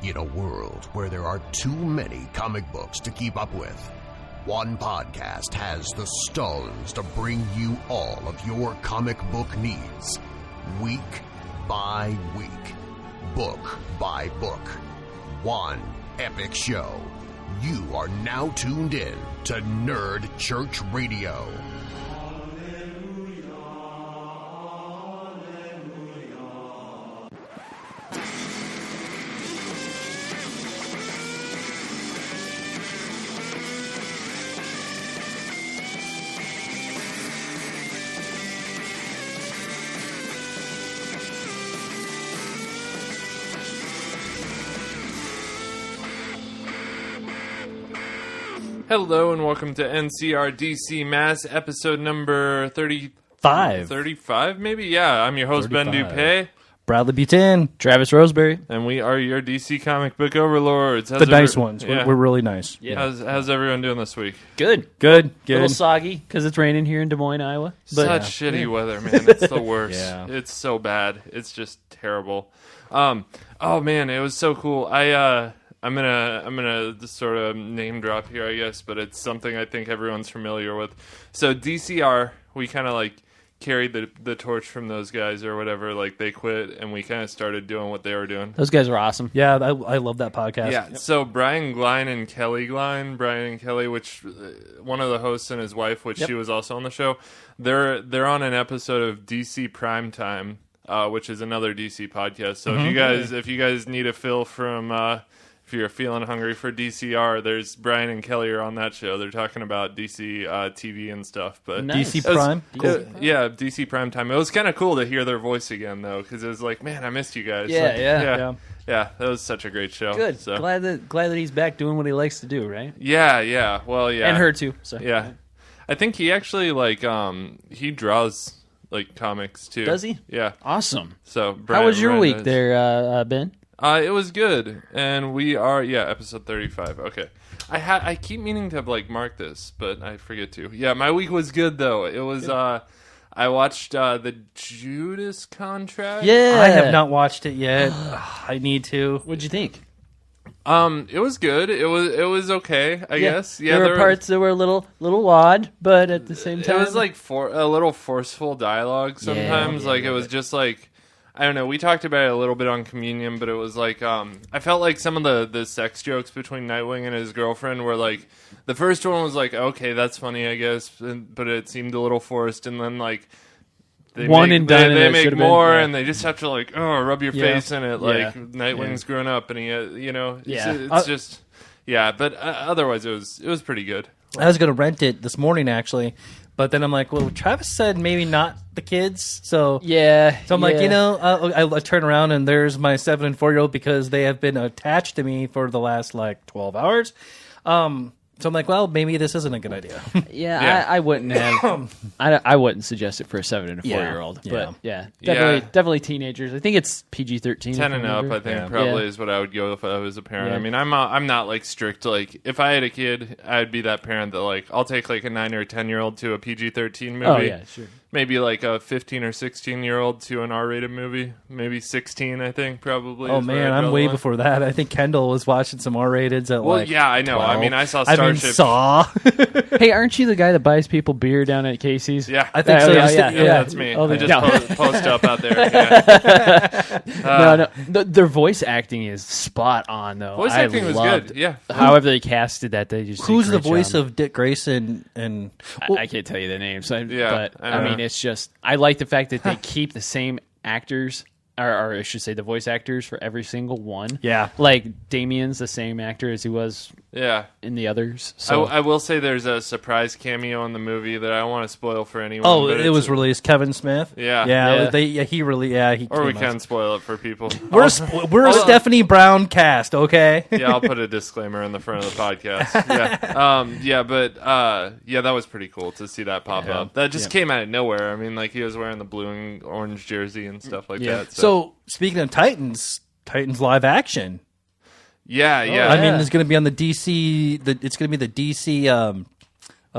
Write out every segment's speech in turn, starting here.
In a world where there are too many comic books to keep up with, one podcast has the stones to bring you all of your comic book needs. Week by week. Book by book. One epic show. You are now tuned in to Nerd Church Radio. Hello and welcome to NCRDC Mass, episode number 35. 35, maybe? Yeah, I'm your host, 35. Ben Dupay. Bradley Butin. Travis Roseberry. And we are your DC comic book overlords. The nice ones. Yeah. We're really nice. Yeah. How's everyone doing this week? Good. A little soggy because it's raining here in Des Moines, Iowa. But such shitty weather, man. It's the worst. It's so bad. It's just terrible. Oh, man, it was so cool. I'm gonna just sort of name drop here, I guess, but it's something I think everyone's familiar with. So DCR, we kind of like carried the torch from those guys or whatever. Like they quit, and we kind of started doing what they were doing. Those guys were awesome. Yeah, I love that podcast. Yeah. Yep. So Brian and Kelly, which one of the hosts and his wife, which she was also on the show, they're on an episode of DC Primetime, which is another DC podcast. So if you guys need a fill from if you're feeling hungry for DCR, there's Brian and Kelly are on that show. They're talking about DC TV and stuff. But nice. DC Prime? Cool. Yeah, DC Prime Time. It was kind of cool to hear their voice again, though, because it was like, man, I missed you guys. Yeah, that was such a great show. Good. So. Glad that he's back doing what he likes to do, right? Yeah. Well, yeah. And her, too. So. Yeah. I think he actually, he draws, comics, too. Does he? Yeah. Awesome. So, Brian, how was your week there, Ben? It was good, and we are episode 35. Okay, I keep meaning to mark this, but I forget to. Yeah, my week was good though. It was I watched the Judas Contract. Yeah, I have not watched it yet. I need to. What'd you think? It was good. It was okay, I guess. Yeah, there were parts that were a little odd, but at the same time, it was a little forceful dialogue sometimes. It was just I don't know. We talked about it a little bit on Communion, but it was I felt like some of the sex jokes between Nightwing and his girlfriend were the first one was okay, that's funny, I guess, but it seemed a little forced, and then they make more, and they just have to rub your face in it, Nightwing's grown up, and he, it's just, but otherwise it was pretty good. I was gonna rent it this morning actually. But then I'm like, well, Travis said maybe not the kids, so I'm like, I turn around and there's my 7 and 4-year-old because they have been attached to me for the last 12 hours. So I'm like, well, maybe this isn't a good idea. I wouldn't have. I wouldn't suggest it for a 7 and a 4-year-old. But definitely teenagers. I think it's PG-13. 10 and up, I think, probably is what I would go if I was a parent. Yeah. I mean, I'm not strict. If I had a kid, I'd be that parent that I'll take a 9 or a 10-year-old to a PG-13 movie. Oh yeah, sure. Maybe a 15 or 16-year-old to an R-rated movie. Maybe 16, I think, probably. Oh, man, I'm way before that. I think Kendall was watching some R-rateds at yeah, I know. 12. I mean, I saw Starship. Saw. Hey, aren't you the guy that buys people beer down at Casey's? Yeah. I think so. Yeah, that's me. I just post up out there. No. Their voice acting is spot on, though. Voice acting was good, yeah. However they casted that, they just Who's the voice of Dick Grayson? And I can't tell you the names, but I mean, it's just, I like the fact that they keep the same actors, or I should say the voice actors for every single one. Yeah. Damien's the same actor as he was in the others. So I will say there's a surprise cameo in the movie that I don't want to spoil for anyone. Oh, it was released. Kevin Smith? Yeah. He or we can spoil it for people. We're a Stephanie Brown cast, okay? Yeah, I'll put a disclaimer in the front of the podcast. That was pretty cool to see that pop up. That just came out of nowhere. I mean, he was wearing the blue and orange jersey and stuff like that. So, speaking of Titans live action. Yeah. I mean, it's going to be on the DC. It's going to be the DC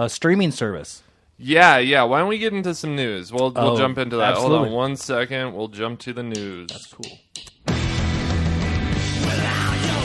streaming service. Yeah. Why don't we get into some news? We'll jump into that. Absolutely. Hold on 1 second. We'll jump to the news. That's cool. Without your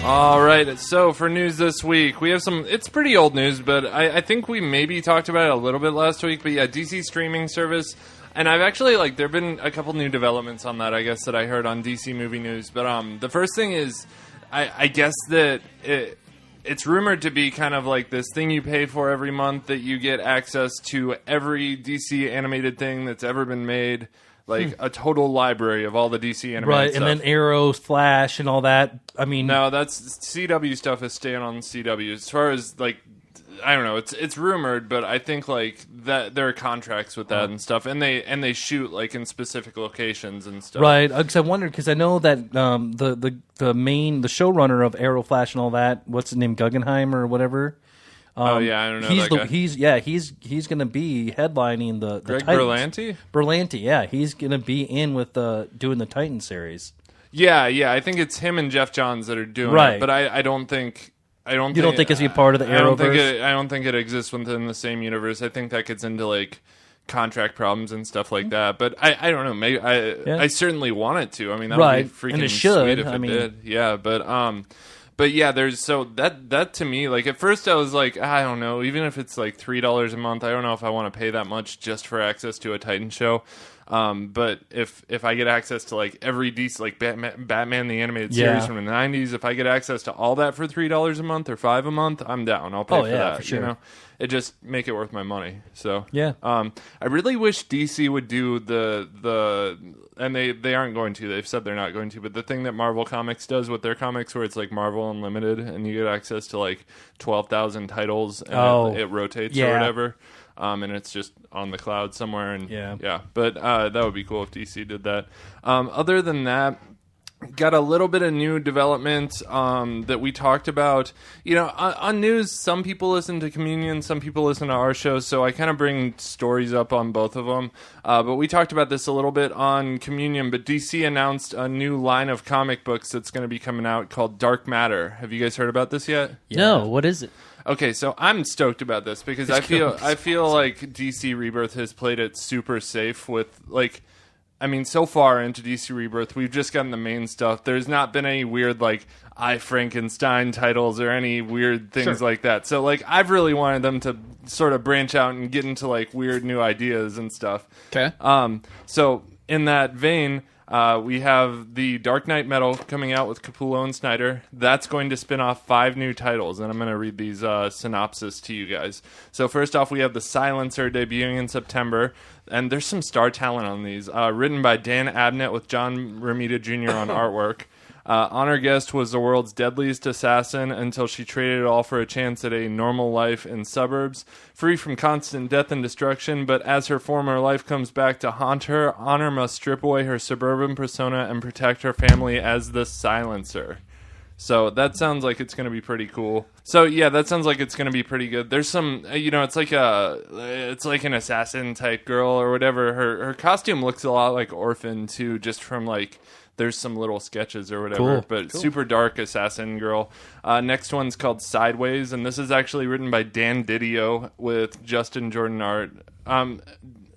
All right, so for news this week, we have it's pretty old news, but I think we maybe talked about it a little bit last week, but yeah, DC streaming service, and I've actually, there have been a couple new developments on that, I guess, that I heard on DC Movie News, but the first thing is, I guess that it's rumored to be kind of like this thing you pay for every month that you get access to every DC animated thing that's ever been made. Like a total library of all the DC animated stuff. Right, and then Arrow, Flash, and all that. I mean... No, that's... CW stuff is staying on CW. As far as, I don't know, it's rumored, but I think, that there are contracts with that and stuff. And they shoot, in specific locations and stuff. Right, because I wondered, because I know that the showrunner of Arrow, Flash, and all that, what's his name, Guggenheim or whatever... I don't know that guy. He's going to be headlining the Greg Titans. Berlanti? Berlanti, yeah. He's going to be in with doing the Titan series. Yeah, I think it's him and Jeff Johns that are doing it, but I don't think... You don't think it's a part of the Arrowverse? I don't think it exists within the same universe. I think that gets into, contract problems and stuff like that. But I don't know. Maybe I certainly want it to. I mean, that would be freaking and it should. Sweet if it did. Yeah, But yeah, that to me, at first I was like, I don't know, even if it's $3 a month, I don't know if I want to pay that much just for access to a Titan show. But if I get access to every DC, Batman the animated series from the 90s, if I get access to all that for $3 a month or $5 a month, I'm down. I'll pay for that. For sure. It just make it worth my money. So yeah, I really wish DC would do the and they aren't going to. They've said they're not going to. But the thing that Marvel Comics does with their comics, where it's Marvel Unlimited, and you get access to 12,000 titles, and it rotates or whatever. And it's just on the cloud somewhere. And yeah. But that would be cool if DC did that. Other than that, got a little bit of new development that we talked about. On news, some people listen to Communion, some people listen to our show, so I kind of bring stories up on both of them. But we talked about this a little bit on Communion, but DC announced a new line of comic books that's going to be coming out called Dark Matter. Have you guys heard about this yet? No, what is it? Okay, so I'm stoked about this because I feel like DC Rebirth has played it super safe with so far into DC Rebirth, we've just gotten the main stuff. There's not been any weird, I Frankenstein titles or any weird things like that. So, I've really wanted them to sort of branch out and get into, weird new ideas and stuff. Okay. So, in that vein, we have the Dark Knight Metal coming out with Capullo and Snyder. That's going to spin off 5 new titles, and I'm going to read these synopsis to you guys. So first off, we have The Silencer debuting in September, and there's some star talent on these. Written by Dan Abnett with John Romita Jr. on artwork. Honor Guest was the world's deadliest assassin until she traded it all for a chance at a normal life in suburbs, free from constant death and destruction, but as her former life comes back to haunt her, Honor must strip away her suburban persona and protect her family as the Silencer. So that sounds like it's going to be pretty cool. So yeah, that sounds like it's going to be pretty good. There's some, it's like an assassin type girl or whatever. Her costume looks a lot like Orphan too, just from there's some little sketches or whatever, but super dark assassin girl. Next one's called Sideways, and this is actually written by Dan Didio with Justin Jordan art. Dan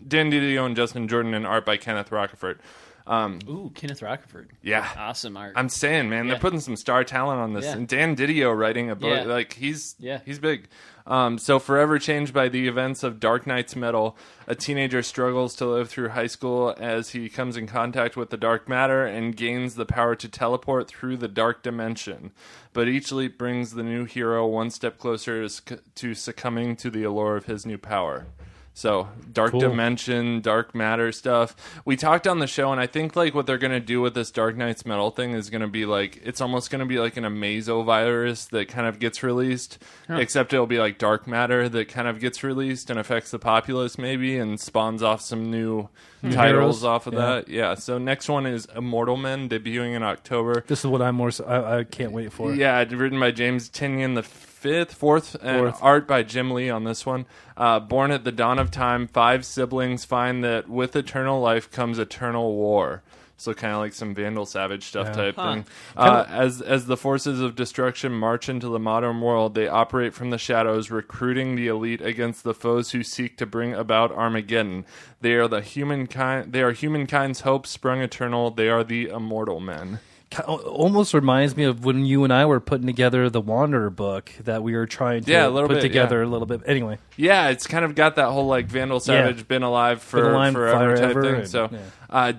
Didio and Justin Jordan and art by Kenneth Rockefort. Kenneth Rockefort. Yeah. Awesome art. I'm saying, man, they're putting some star talent on this. Yeah. And Dan Didio writing a book, he's big. So forever changed by the events of Dark Knight's Metal, a teenager struggles to live through high school as he comes in contact with the dark matter and gains the power to teleport through the dark dimension. But each leap brings the new hero one step closer to succumbing to the allure of his new power. So, dark dimension, dark matter stuff. We talked on the show, and I think what they're going to do with this Dark Knight's Metal thing is going to be it's almost going to be like an Amazo virus that kind of gets released, except it'll be dark matter that kind of gets released and affects the populace maybe and spawns off some new titles off of that. Yeah, so next one is Immortal Men, debuting in October. This is what I can't wait for. Yeah, written by James Tynion the fourth, and art by Jim Lee on this one. Born at the dawn of time, 5 siblings find that with eternal life comes eternal war. So kind of like some Vandal Savage stuff type thing. As the forces of destruction march into the modern world, they operate from the shadows, recruiting the elite against the foes who seek to bring about Armageddon. They are humankind's hope sprung eternal. They are the Immortal Men. almost reminds me of when you and I were putting together the Wanderer book that we were trying to put together a little bit. Anyway. Yeah, it's kind of got that whole like Vandal Savage been alive forever type thing. So,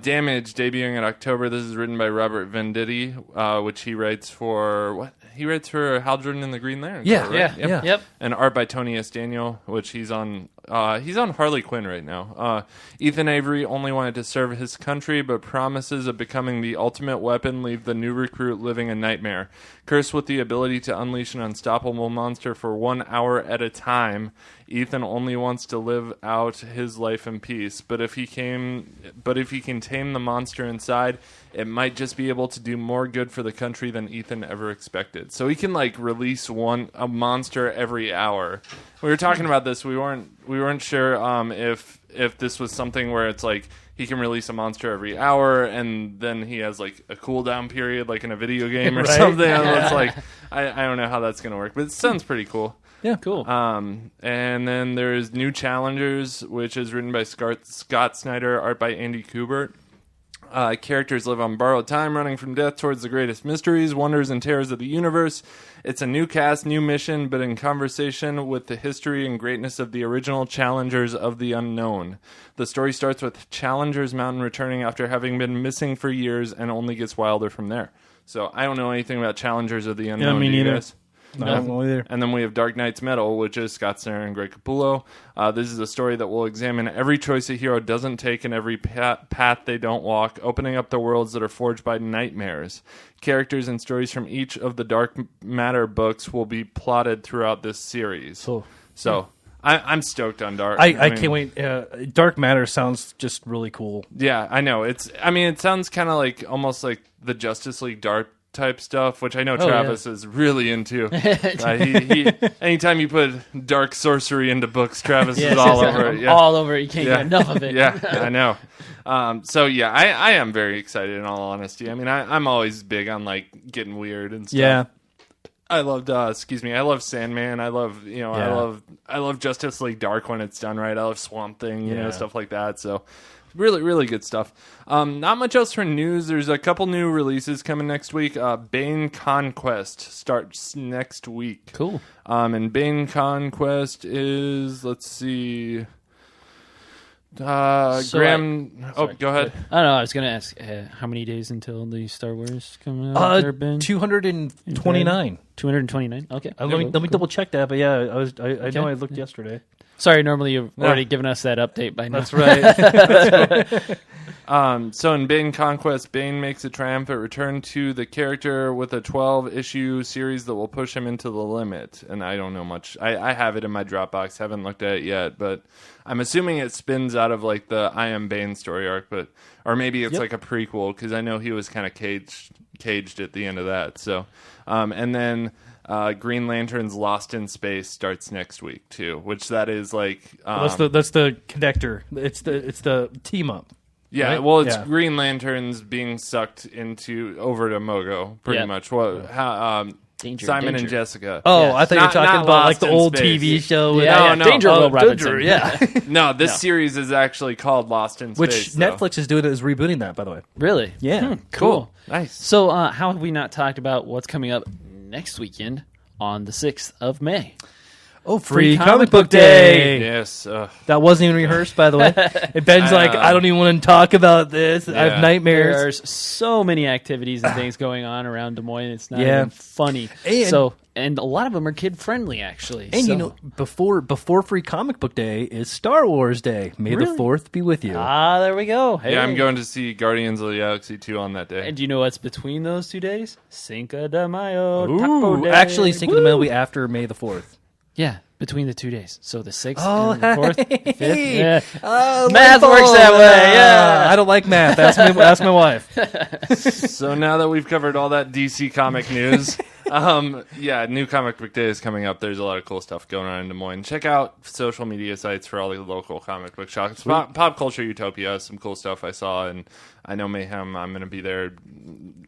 Damage debuting in October. This is written by Robert Venditti, which he writes for what? He writes for Hal Jordan and the Green Lantern. Yep. And art by Tony S. Daniel, which he's on Harley Quinn right now. Ethan Avery only wanted to serve his country, but promises of becoming the ultimate weapon leave the new recruit living a nightmare. Cursed with the ability to unleash an unstoppable monster for 1 hour at a time, Ethan only wants to live out his life in peace. But if he can tame the monster inside, it might just be able to do more good for the country than Ethan ever expected. So he can like release a monster every hour. We were talking about this. We weren't sure if this was something where it's like he can release a monster every hour and then he has like a cooldown period like in a video game or something. It's like I don't know how that's gonna work, but it sounds pretty cool. Yeah, cool. And then there's New Challengers, which is written by Scott Snyder, art by Andy Kubert. Characters live on borrowed time, running from death towards the greatest mysteries, wonders, and terrors of the universe. It's a new cast, new mission, but in conversation with the history and greatness of the original Challengers of the Unknown. The story starts with Challengers Mountain returning after having been missing for years and only gets wilder from there. So I don't know anything about Challengers of the Unknown. Yeah, me neither. Guys? No, I don't know either. And then we have Dark Knight's Metal, which is Scott Snyder and Greg Capullo. This is a story that will examine every choice a hero doesn't take and every path they don't walk, opening up the worlds that are forged by nightmares. Characters and stories from each of the Dark Matter books will be plotted throughout this series. So I'm stoked on Dark. I can't wait. Dark Matter sounds just really cool. Yeah, I know. It sounds kind of like almost like the Justice League Dark type stuff, which I know Travis is really into. He anytime you put dark sorcery into books, Travis is all over it. Yeah. All over it. You can't get enough of it. Yeah, I know. I am very excited in all honesty. I mean, I'm always big on like getting weird and stuff. Yeah. I loved I love Sandman. I love I love Justice League Dark when it's done right. I love Swamp Thing, you know, stuff like that. So really, really good stuff. Not much else for news. There's a couple new releases coming next week. Bane Conquest starts next week. Cool. And Bane Conquest is, let's see... Graham... go ahead. I don't know. I was going to ask how many days until the Star Wars come out? 229. 229? Okay. Let me double check that, but yeah, I know I looked yesterday. Sorry, normally you've already given us that update by now. That's right. So in Bane Conquest, Bane makes a triumphant return to the character with a 12-issue series that will push him into the limit. And I don't know much. I have it in my Dropbox. Haven't looked at it yet, but I'm assuming it spins out of like the I Am Bane story arc, or maybe it's like a prequel because I know he was kind of caged at the end of that. So, and then. Green Lantern's Lost in Space starts next week too, which that is like that's the connector. It's the team up. Yeah, right? Well, it's Green Lanterns being sucked over to Mogo, pretty much. Simon and Jessica. Oh, I thought you were talking about like the old TV show. No, Danger Will Robinson. No, this series is actually called Lost in Space. Which Netflix is doing is rebooting that, by the way. Really? Yeah. Cool. Nice. So how have we not talked about what's coming up next weekend on the 6th of May? Oh, Free Comic Book Day. Yes. That wasn't even rehearsed, by the way. And Ben's like, I don't even want to talk about this. I have nightmares. There's so many activities and things going on around Des Moines. It's not even funny. And a lot of them are kid-friendly, actually. And you know, before Free Comic Book Day is Star Wars Day. May the 4th be with you. Ah, there we go. Hey. Yeah, I'm going to see Guardians of the Galaxy 2 on that day. And do you know what's between those 2 days? Cinco de Mayo, Taco Ooh, Day. actually, Cinco de Mayo will be after May the 4th. Yeah, between the 2 days. So the 6th and the 4th, 5th. Yeah. Math works that way, yeah. I don't like math. Ask my wife. So now that we've covered all that DC comic news, New Comic Book Day is coming up. There's a lot of cool stuff going on in Des Moines. Check out social media sites for all the local comic book shops. Pop Culture Utopia, some cool stuff I saw, and I know Mayhem. I'm going to be there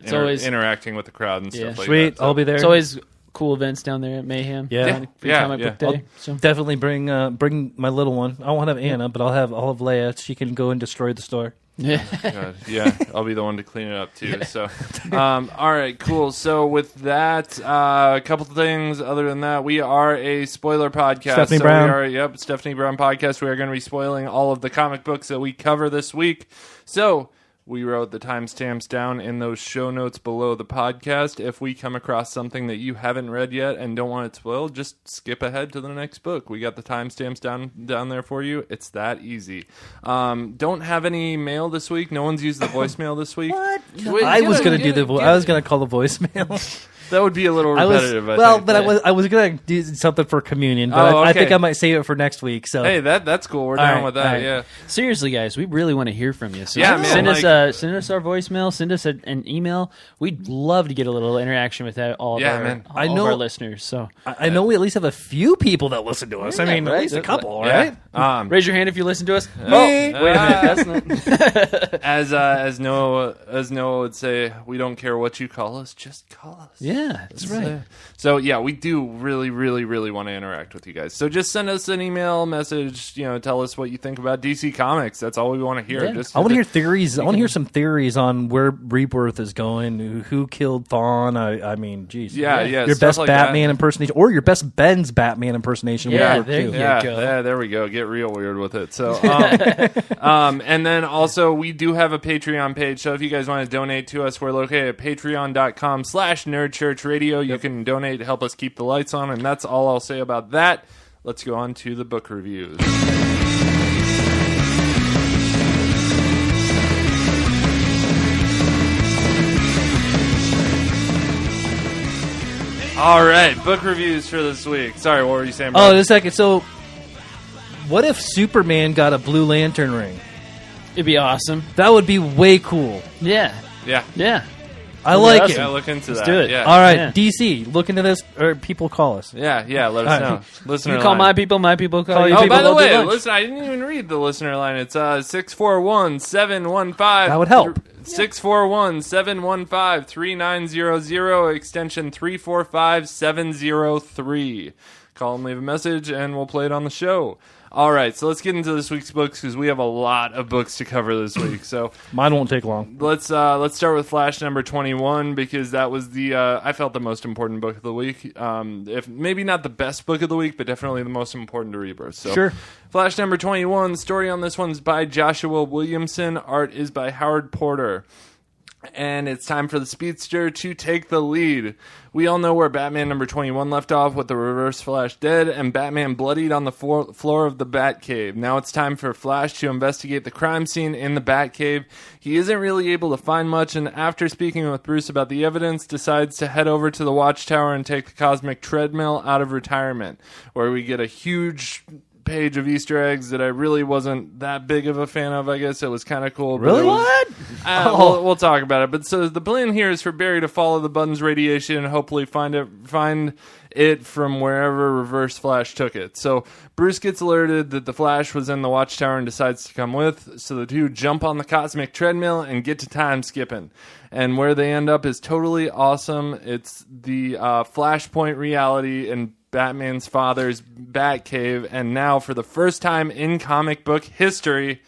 interacting with the crowd and stuff like that. Sweet, So. I'll be there. It's always cool events down there at Mayhem. Yeah. Comic Book Day. So. Definitely bring my little one. I won't have Anna, but I'll have Leia. She can go and destroy the store. Yeah. Yeah, I'll be the one to clean it up too. So, all right, cool. So with that, a couple of things. Other than that, we are a spoiler podcast. Stephanie Brown. Stephanie Brown podcast. We are going to be spoiling all of the comic books that we cover this week. So we wrote the timestamps down in those show notes below the podcast. If we come across something that you haven't read yet and don't want it spoiled, just skip ahead to the next book. We got the timestamps down there for you. It's that easy. Don't have any mail this week. No one's used the voicemail this week. What? No, I was going to do I was going to call the voicemail. That would be a little repetitive. I was going to do something for communion, but I think I might save it for next week. So hey, that's cool. We're down with that. Right. Yeah. Seriously, guys, we really want to hear from you. So man, send us our voicemail. Send us an email. We'd love to get a little interaction with all of our listeners. So I know we at least have a few people that listen to us. I mean, at least a couple, right? Raise your hand if you listen to us. Wait a minute. That's not. As Noah would say, we don't care what you call us, just call us. Yeah, that's right. So yeah, we do really, really, really want to interact with you guys. So just send us an email message. Tell us what you think about DC Comics. That's all we want to hear. Yeah. I want to hear theories. I want to hear some theories on where Rebirth is going. Who killed Thawne? I mean, geez. Yeah. Your best like Batman impersonation, or your best Ben's Batman impersonation. Yeah, there you go. Yeah, there we go. Get real weird with it. So, and then also we do have a Patreon page. So if you guys want to donate to us, we're located at patreon.com/nerdchurchradio. You can donate to help us keep the lights on, and that's all I'll say about that. Let's go on to the book reviews. All right, book reviews for this week. Sorry, what were you saying, bro? Oh, just a second. So, what if Superman got a Blue Lantern ring? It'd be awesome. That would be way cool. Yeah. I like it. Yeah, look into that. Let's do it. Yeah. All right, DC, look into this, or people call us. Yeah, let us know. Listener you call line. my people call you. Oh, by the way, listen, I didn't even read the listener line. It's 641-715. That would help. 641-715-3900, extension 345703. Call and leave a message, and we'll play it on the show. All right, so let's get into this week's books because we have a lot of books to cover this week. So mine won't take long. Let's start with Flash number 21 because that was I felt the most important book of the week. If maybe not the best book of the week, but definitely the most important to Rebirth. So sure. Flash number 21. The story on this one's by Joshua Williamson. Art is by Howard Porter. And it's time for the Speedster to take the lead. We all know where Batman number 21 left off with the Reverse Flash dead and Batman bloodied on the floor of the Batcave. Now it's time for Flash to investigate the crime scene in the Batcave. He isn't really able to find much, and after speaking with Bruce about the evidence, decides to head over to the Watchtower and take the Cosmic Treadmill out of retirement, where we get a huge page of Easter eggs that I really wasn't that big of a fan of. I guess it was kind of cool. Really? What? We'll talk about it. But so the plan here is for Barry to follow the button's radiation and hopefully find it from wherever Reverse Flash took it. So Bruce gets alerted that the Flash was in the Watchtower and decides to come with. So the two jump on the Cosmic Treadmill and get to time skipping. And where they end up is totally awesome. It's the Flashpoint reality and Batman's father's Batcave, and now for the first time in comic book history,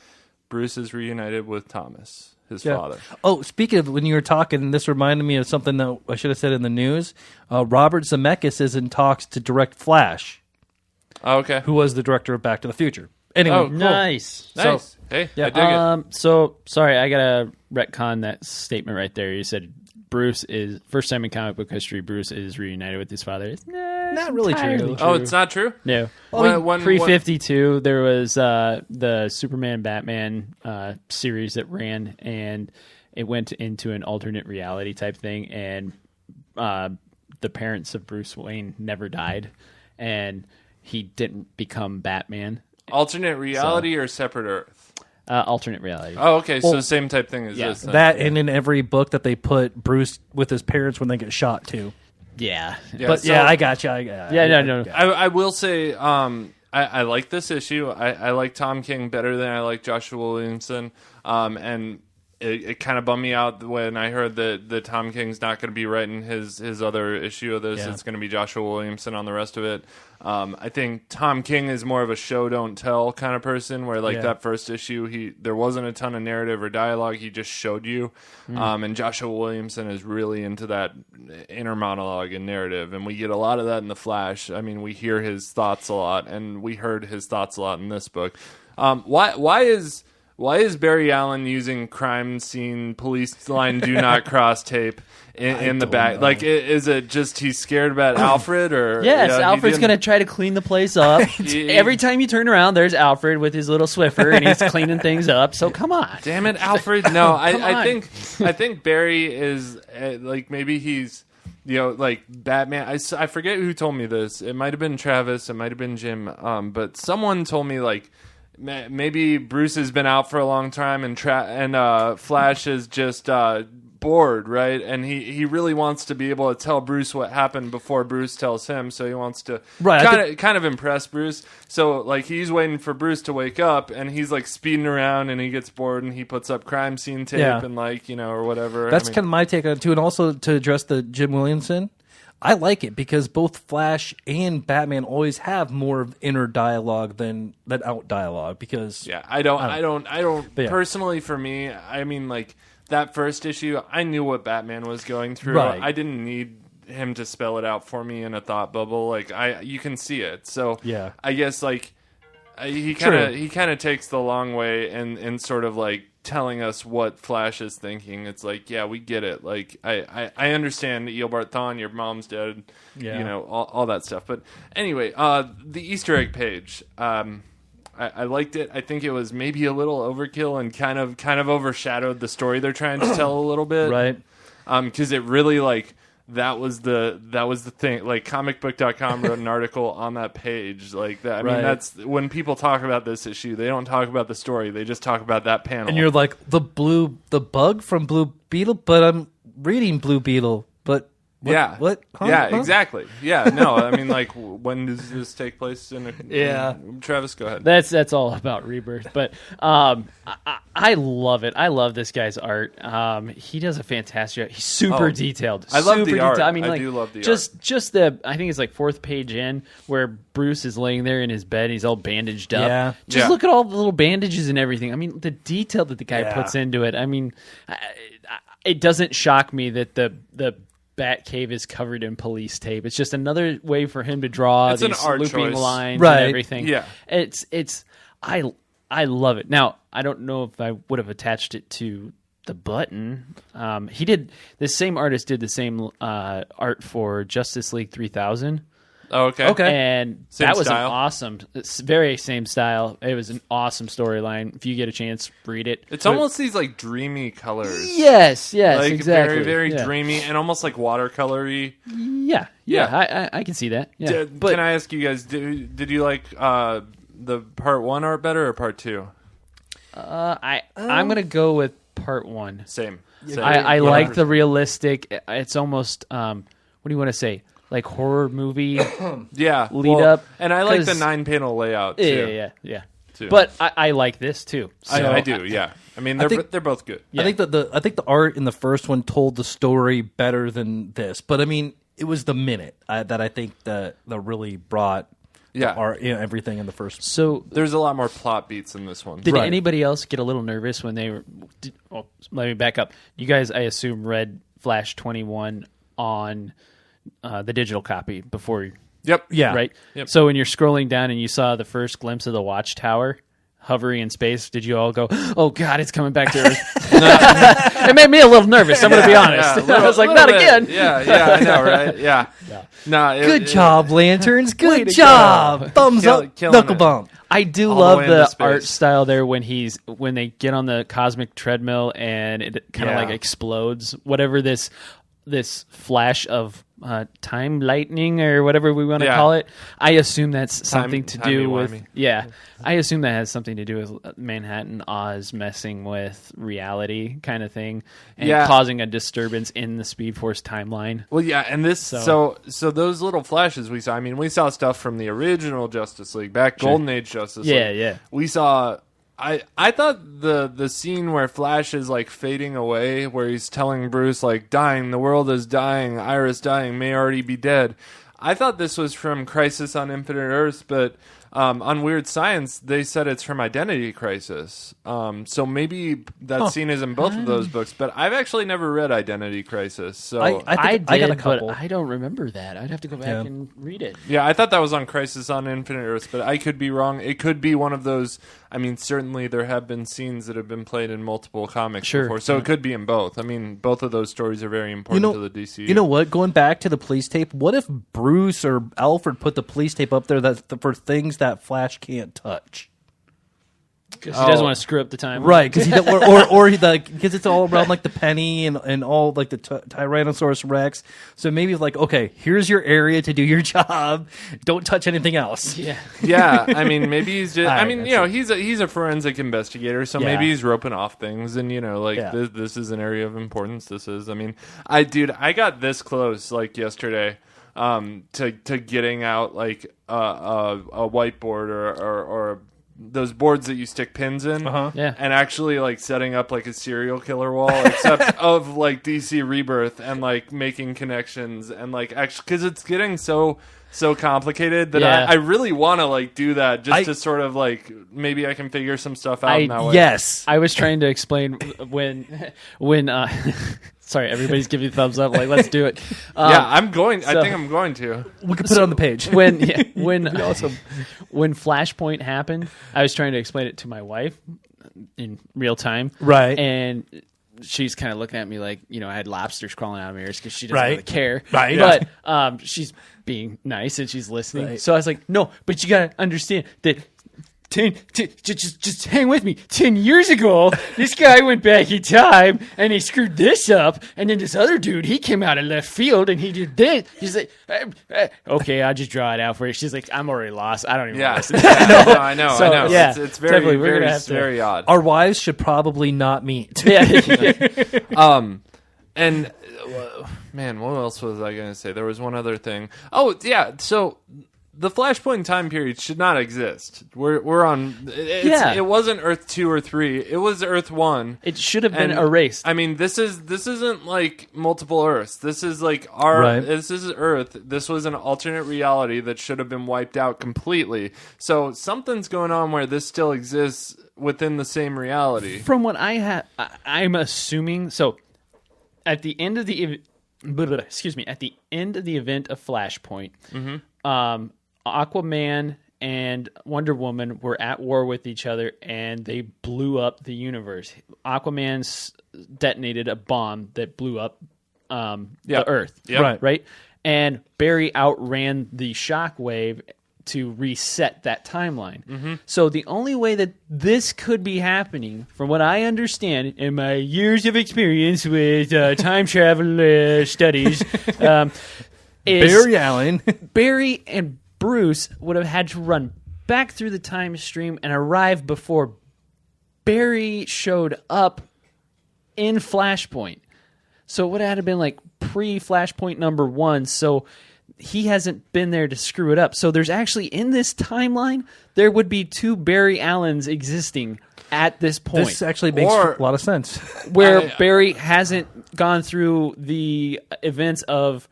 Bruce is reunited with Thomas, his father. Oh, speaking of when you were talking, this reminded me of something that I should have said in the news. Robert Zemeckis is in talks to direct Flash. Oh, okay. Who was the director of Back to the Future. Anyway, cool. Nice. So, hey, I dig it. So, sorry, I got to retcon that statement right there. You said Bruce is, first time in comic book history, Bruce is reunited with his father. Not really true. Oh, it's not true? No. Pre-52, there was the Superman Batman series that ran, and it went into an alternate reality type thing, and the parents of Bruce Wayne never died, and he didn't become Batman. Alternate reality or separate Earth? Alternate reality. Oh, okay. So same type thing as this. Then. That, and in every book that they put Bruce with his parents when they get shot too. Yeah. But so, I got you. No. I will say I like this issue. I like Tom King better than I like Joshua Williamson. And it kind of bummed me out when I heard that Tom King's not going to be writing his other issue of this. Yeah. It's going to be Joshua Williamson on the rest of it. I think Tom King is more of a show don't tell kind of person, where that first issue there wasn't a ton of narrative or dialogue. He just showed you. And Joshua Williamson is really into that inner monologue and narrative, and we get a lot of that in The Flash. I mean, we hear his thoughts a lot, and we heard his thoughts a lot in this book. Why is Barry Allen using crime scene police line do not cross tape in the back? Know. Like, is it just he's scared about Alfred? Or yes, Alfred's going to try to clean the place up. Every time you turn around, there's Alfred with his little Swiffer, and he's cleaning things up. So come on, damn it, Alfred! No, I think Barry is like, maybe he's like Batman. I forget who told me this. It might have been Travis. It might have been Jim. But someone told me like, maybe Bruce has been out for a long time, and Flash is just bored, right? And he really wants to be able to tell Bruce what happened before Bruce tells him. So he wants to kind of impress Bruce. So like, he's waiting for Bruce to wake up, and he's like speeding around, and he gets bored, and he puts up crime scene tape and or whatever. That's kind of my take on it too. And also to address the Jim Williamson, I like it because both Flash and Batman always have more of inner dialogue than out dialogue. Because I don't personally, for me, I mean, like, that first issue, I knew what Batman was going through. Right. I didn't need him to spell it out for me in a thought bubble. Like, you can see it. So I guess like he kind of takes the long way and sort of like telling us what Flash is thinking. It's like, yeah, we get it. Like, I understand that Eobard Thawne, your mom's dead, all that stuff. But anyway, the Easter egg page, I liked it. I think it was maybe a little overkill and kind of overshadowed the story they're trying to tell a little bit. Right. Because it really, like, that was the thing. Like, comicbook.com wrote an article on that page like that. I mean, that's when people talk about this issue, they don't talk about the story. They just talk about that panel. And you're like, the bug from Blue Beetle, but I'm reading Blue Beetle, but what? Huh? Yeah, exactly. Yeah, no, I mean, like, when does this take place? Travis, go ahead. That's all about Rebirth, but I love it. I love this guy's art. He does a fantastic job. He's super detailed. I love the art. I mean, I do love the art. Just I think it's like fourth page in where Bruce is laying there in his bed. He's all bandaged up. Yeah. Just look at all the little bandages and everything. I mean, the detail that the guy puts into it. I mean, it doesn't shock me that the Batcave is covered in police tape. It's just another way for him to draw these looping lines and everything. Yeah, I love it. Now, I don't know if I would have attached it to the button. The same artist did the same art for Justice League 3000. Oh, okay. And same that was style. an awesome, very same style. It was an awesome storyline. If you get a chance, read it. It's almost these like dreamy colors. Yes, like, exactly. Very, very dreamy and almost like watercolory. Yeah. I can see that. Yeah. But can I ask you guys, did you like the part 1 art better or part 2? I'm gonna go with part 1. Same. I like the realistic. It's almost what do you want to say? Like horror movie lead up. And I like the 9-panel layout too. Yeah. Too. But I like this too. So I do, yeah. I mean, they're both good. Yeah. I think the art in the first one told the story better than this. But I mean, it was the minute that I think that really brought art, everything in the first. So there's a lot more plot beats in this one. Did anybody else get a little nervous when they were? Let me back up. You guys, I assume, read Flash 21 on the digital copy before. Yep. Yeah. Right. Yep. So when you're scrolling down and you saw the first glimpse of the Watchtower hovering in space, did you all go, "Oh God, it's coming back to Earth"? It made me a little nervous. I'm going to be honest. I was like, "Not again." Yeah, I know, right? Yeah. No. Good job, Lanterns. Good job. Thumbs up. Knuckle bump. I do love the art style there when they get on the cosmic treadmill and it kind of like explodes. Whatever this flash of time lightning or whatever we want to call it. I assume that's something to do with I assume that has something to do with Manhattan Oz messing with reality kind of thing and causing a disturbance in the Speed Force timeline. Well, yeah, and this so those little flashes we saw. I mean, we saw stuff from the original Justice League back, Golden Age Justice League. Yeah. We saw I thought the scene where Flash is like fading away, where he's telling Bruce like dying, the world is dying, Iris dying, may already be dead. I thought this was from Crisis on Infinite Earths, but on Weird Science they said it's from Identity Crisis. So maybe that scene is in both of those books. But I've actually never read Identity Crisis. So I got a couple. but I don't remember that. I'd have to go back and read it. Yeah, I thought that was on Crisis on Infinite Earths, but I could be wrong. It could be one of those. I mean, certainly there have been scenes that have been played in multiple comics before, so it could be in both. I mean, both of those stories are very important to the DC. You know what? Going back to the police tape, what if Bruce or Alfred put the police tape up there for things that Flash can't touch? Because he doesn't want to screw up the time, right? Because because it's all around like the penny and all like the Tyrannosaurus Rex. So maybe like, okay, here's your area to do your job. Don't touch anything else. Yeah. I mean, maybe he's just. I mean, he's a forensic investigator, so maybe he's roping off things, and this is an area of importance. This is. I mean, I got this close like yesterday. To getting out like a whiteboard or those boards that you stick pins in, and actually like setting up like a serial killer wall, except of like DC Rebirth, and like making connections and like actually because it's getting so complicated that I really want to like do that just to sort of like maybe I can figure some stuff out in that way. Yes, I was trying to explain when sorry, everybody's giving thumbs up. Like, let's do it. I'm going. I think I'm going to. We can put it on the page. When awesome. When Flashpoint happened, I was trying to explain it to my wife in real time. Right. And she's kind of looking at me like, I had lobsters crawling out of my ears because she doesn't really care. Right. But she's being nice and she's listening. Right. So I was like, no, but you got to understand that. Just hang with me. 10 years ago, this guy went back in time and he screwed this up, and then this other dude, he came out of left field and he did this. He's like, okay, I'll just draw it out for you. She's like, I'm already lost. I don't even want to listen. I know. So, I know. Yeah, it's very, very, very odd. Our wives should probably not meet. And man, what else was I going to say? There was one other thing. Oh, yeah. So the Flashpoint time period should not exist. We're on. It wasn't Earth 2 or 3. It was Earth 1. It should have been erased. I mean, this isn't like multiple Earths. This is like our. Right. This is Earth. This was an alternate reality that should have been wiped out completely. So something's going on where this still exists within the same reality. From what I'm assuming. So at the end of the at the end of the event of Flashpoint. Aquaman and Wonder Woman were at war with each other, and they blew up the universe. Aquaman detonated a bomb that blew up the Earth. Yep. Right? And Barry outran the shockwave to reset that timeline. So the only way that this could be happening, from what I understand in my years of experience with time travel studies, is Barry and Bruce would have had to run back through the time stream and arrive before Barry showed up in Flashpoint. So it would have been like pre-Flashpoint number 1, so he hasn't been there to screw it up. So there's actually, in this timeline, there would be 2 Barry Allens existing at this point. This actually makes a lot of sense. Where Barry hasn't gone through the events of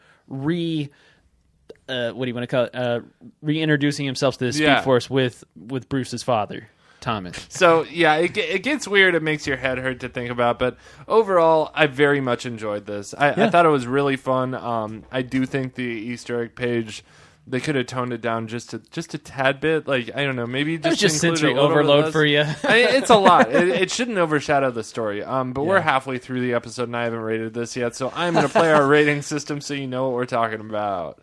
what do you want to call it? Reintroducing himself to the Speed Force with Bruce's father, Thomas. So, yeah, it gets weird. It makes your head hurt to think about. But overall, I very much enjoyed this. I thought it was really fun. I do think the Easter egg page, they could have toned it down just a tad bit. Like, I don't know, maybe just sensory overload for you. It's a lot. It shouldn't overshadow the story. But we're halfway through the episode and I haven't rated this yet, so I'm going to play our rating system so you know what we're talking about.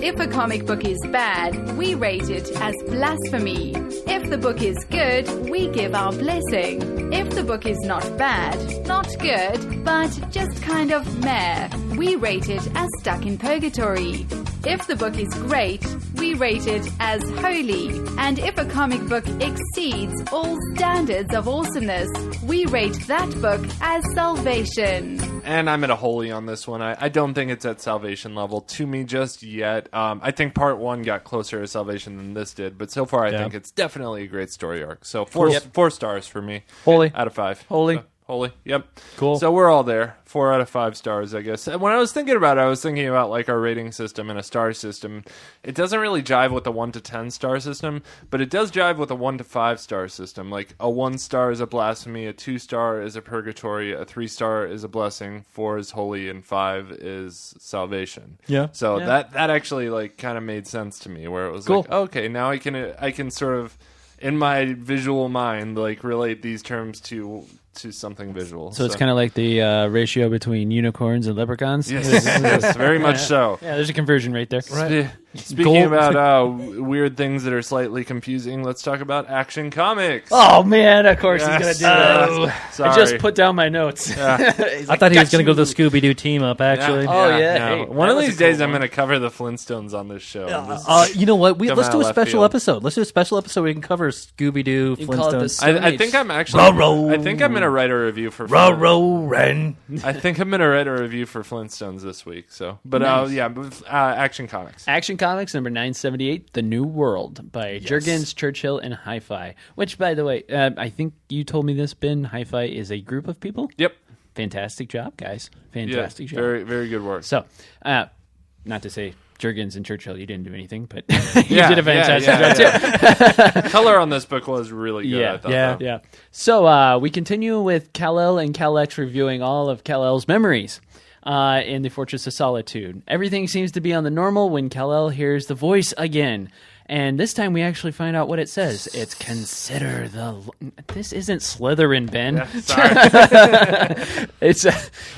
If a comic book is bad, we rate it as blasphemy. If the book is good, we give our blessing. If the book is not bad, not good, but just kind of meh, we rate it as stuck in purgatory. If the book is great, we rate it as holy. And if a comic book exceeds all standards of awesomeness, we rate that book as salvation. And I'm at a holy on this one. I don't think it's at salvation level to me just yet. I think part 1 got closer to salvation than this did, but so far I think it's definitely a great story arc. So 4 stars for me. Holy. Out of 5. Holy. So, holy. Yep. Cool. So we're all there. 4 out of 5 stars, I guess. And when I was thinking about it, I was thinking about like our rating system and a star system. It doesn't really jive with the 1 to 10 star system, but it does jive with a 1 to 5 star system. Like a 1 star is a blasphemy, a 2 star is a purgatory, a 3 star is a blessing, 4 is holy, and 5 is salvation. Yeah. So that actually like kind of made sense to me, where it was like, okay, now I can sort of in my visual mind like relate these terms to something visual. So it's kind of like the ratio between unicorns and leprechauns? Yes, very much so. Yeah, there's a conversion right there. Right. Speaking about weird things that are slightly confusing, let's talk about Action Comics. Oh, man, of course he's going to do that. Sorry. I just put down my notes. I thought he was going to go to the Scooby-Doo team-up, actually. No. One of these days I'm going to cover the Flintstones on this show. You know what? Let's do a special episode. Let's do a special episode where we can cover Scooby-Doo, Flintstones. I think I'm actually... I think I'm going to write a review for... Ren. I think I'm going to write a review for Flintstones this week. So, but Action Comics. Action Comics number 978, The New World by Jurgens, Churchill, and Hi-Fi. Which, by the way, I think you told me this, Ben. Hi-Fi is a group of people. Yep. Fantastic job, guys. Fantastic job. Very, very good work. So, not to say Jurgens and Churchill, you didn't do anything, but you did a fantastic job too. Color on this book was really good. I thought, yeah. So we continue with Kal-El and Kal-X reviewing all of Kal-El's memories in the Fortress of Solitude. Everything seems to be on the normal when Kal-El hears the voice again. And this time we actually find out what it says. It's consider the... This isn't Slytherin, Ben. Yeah, sorry.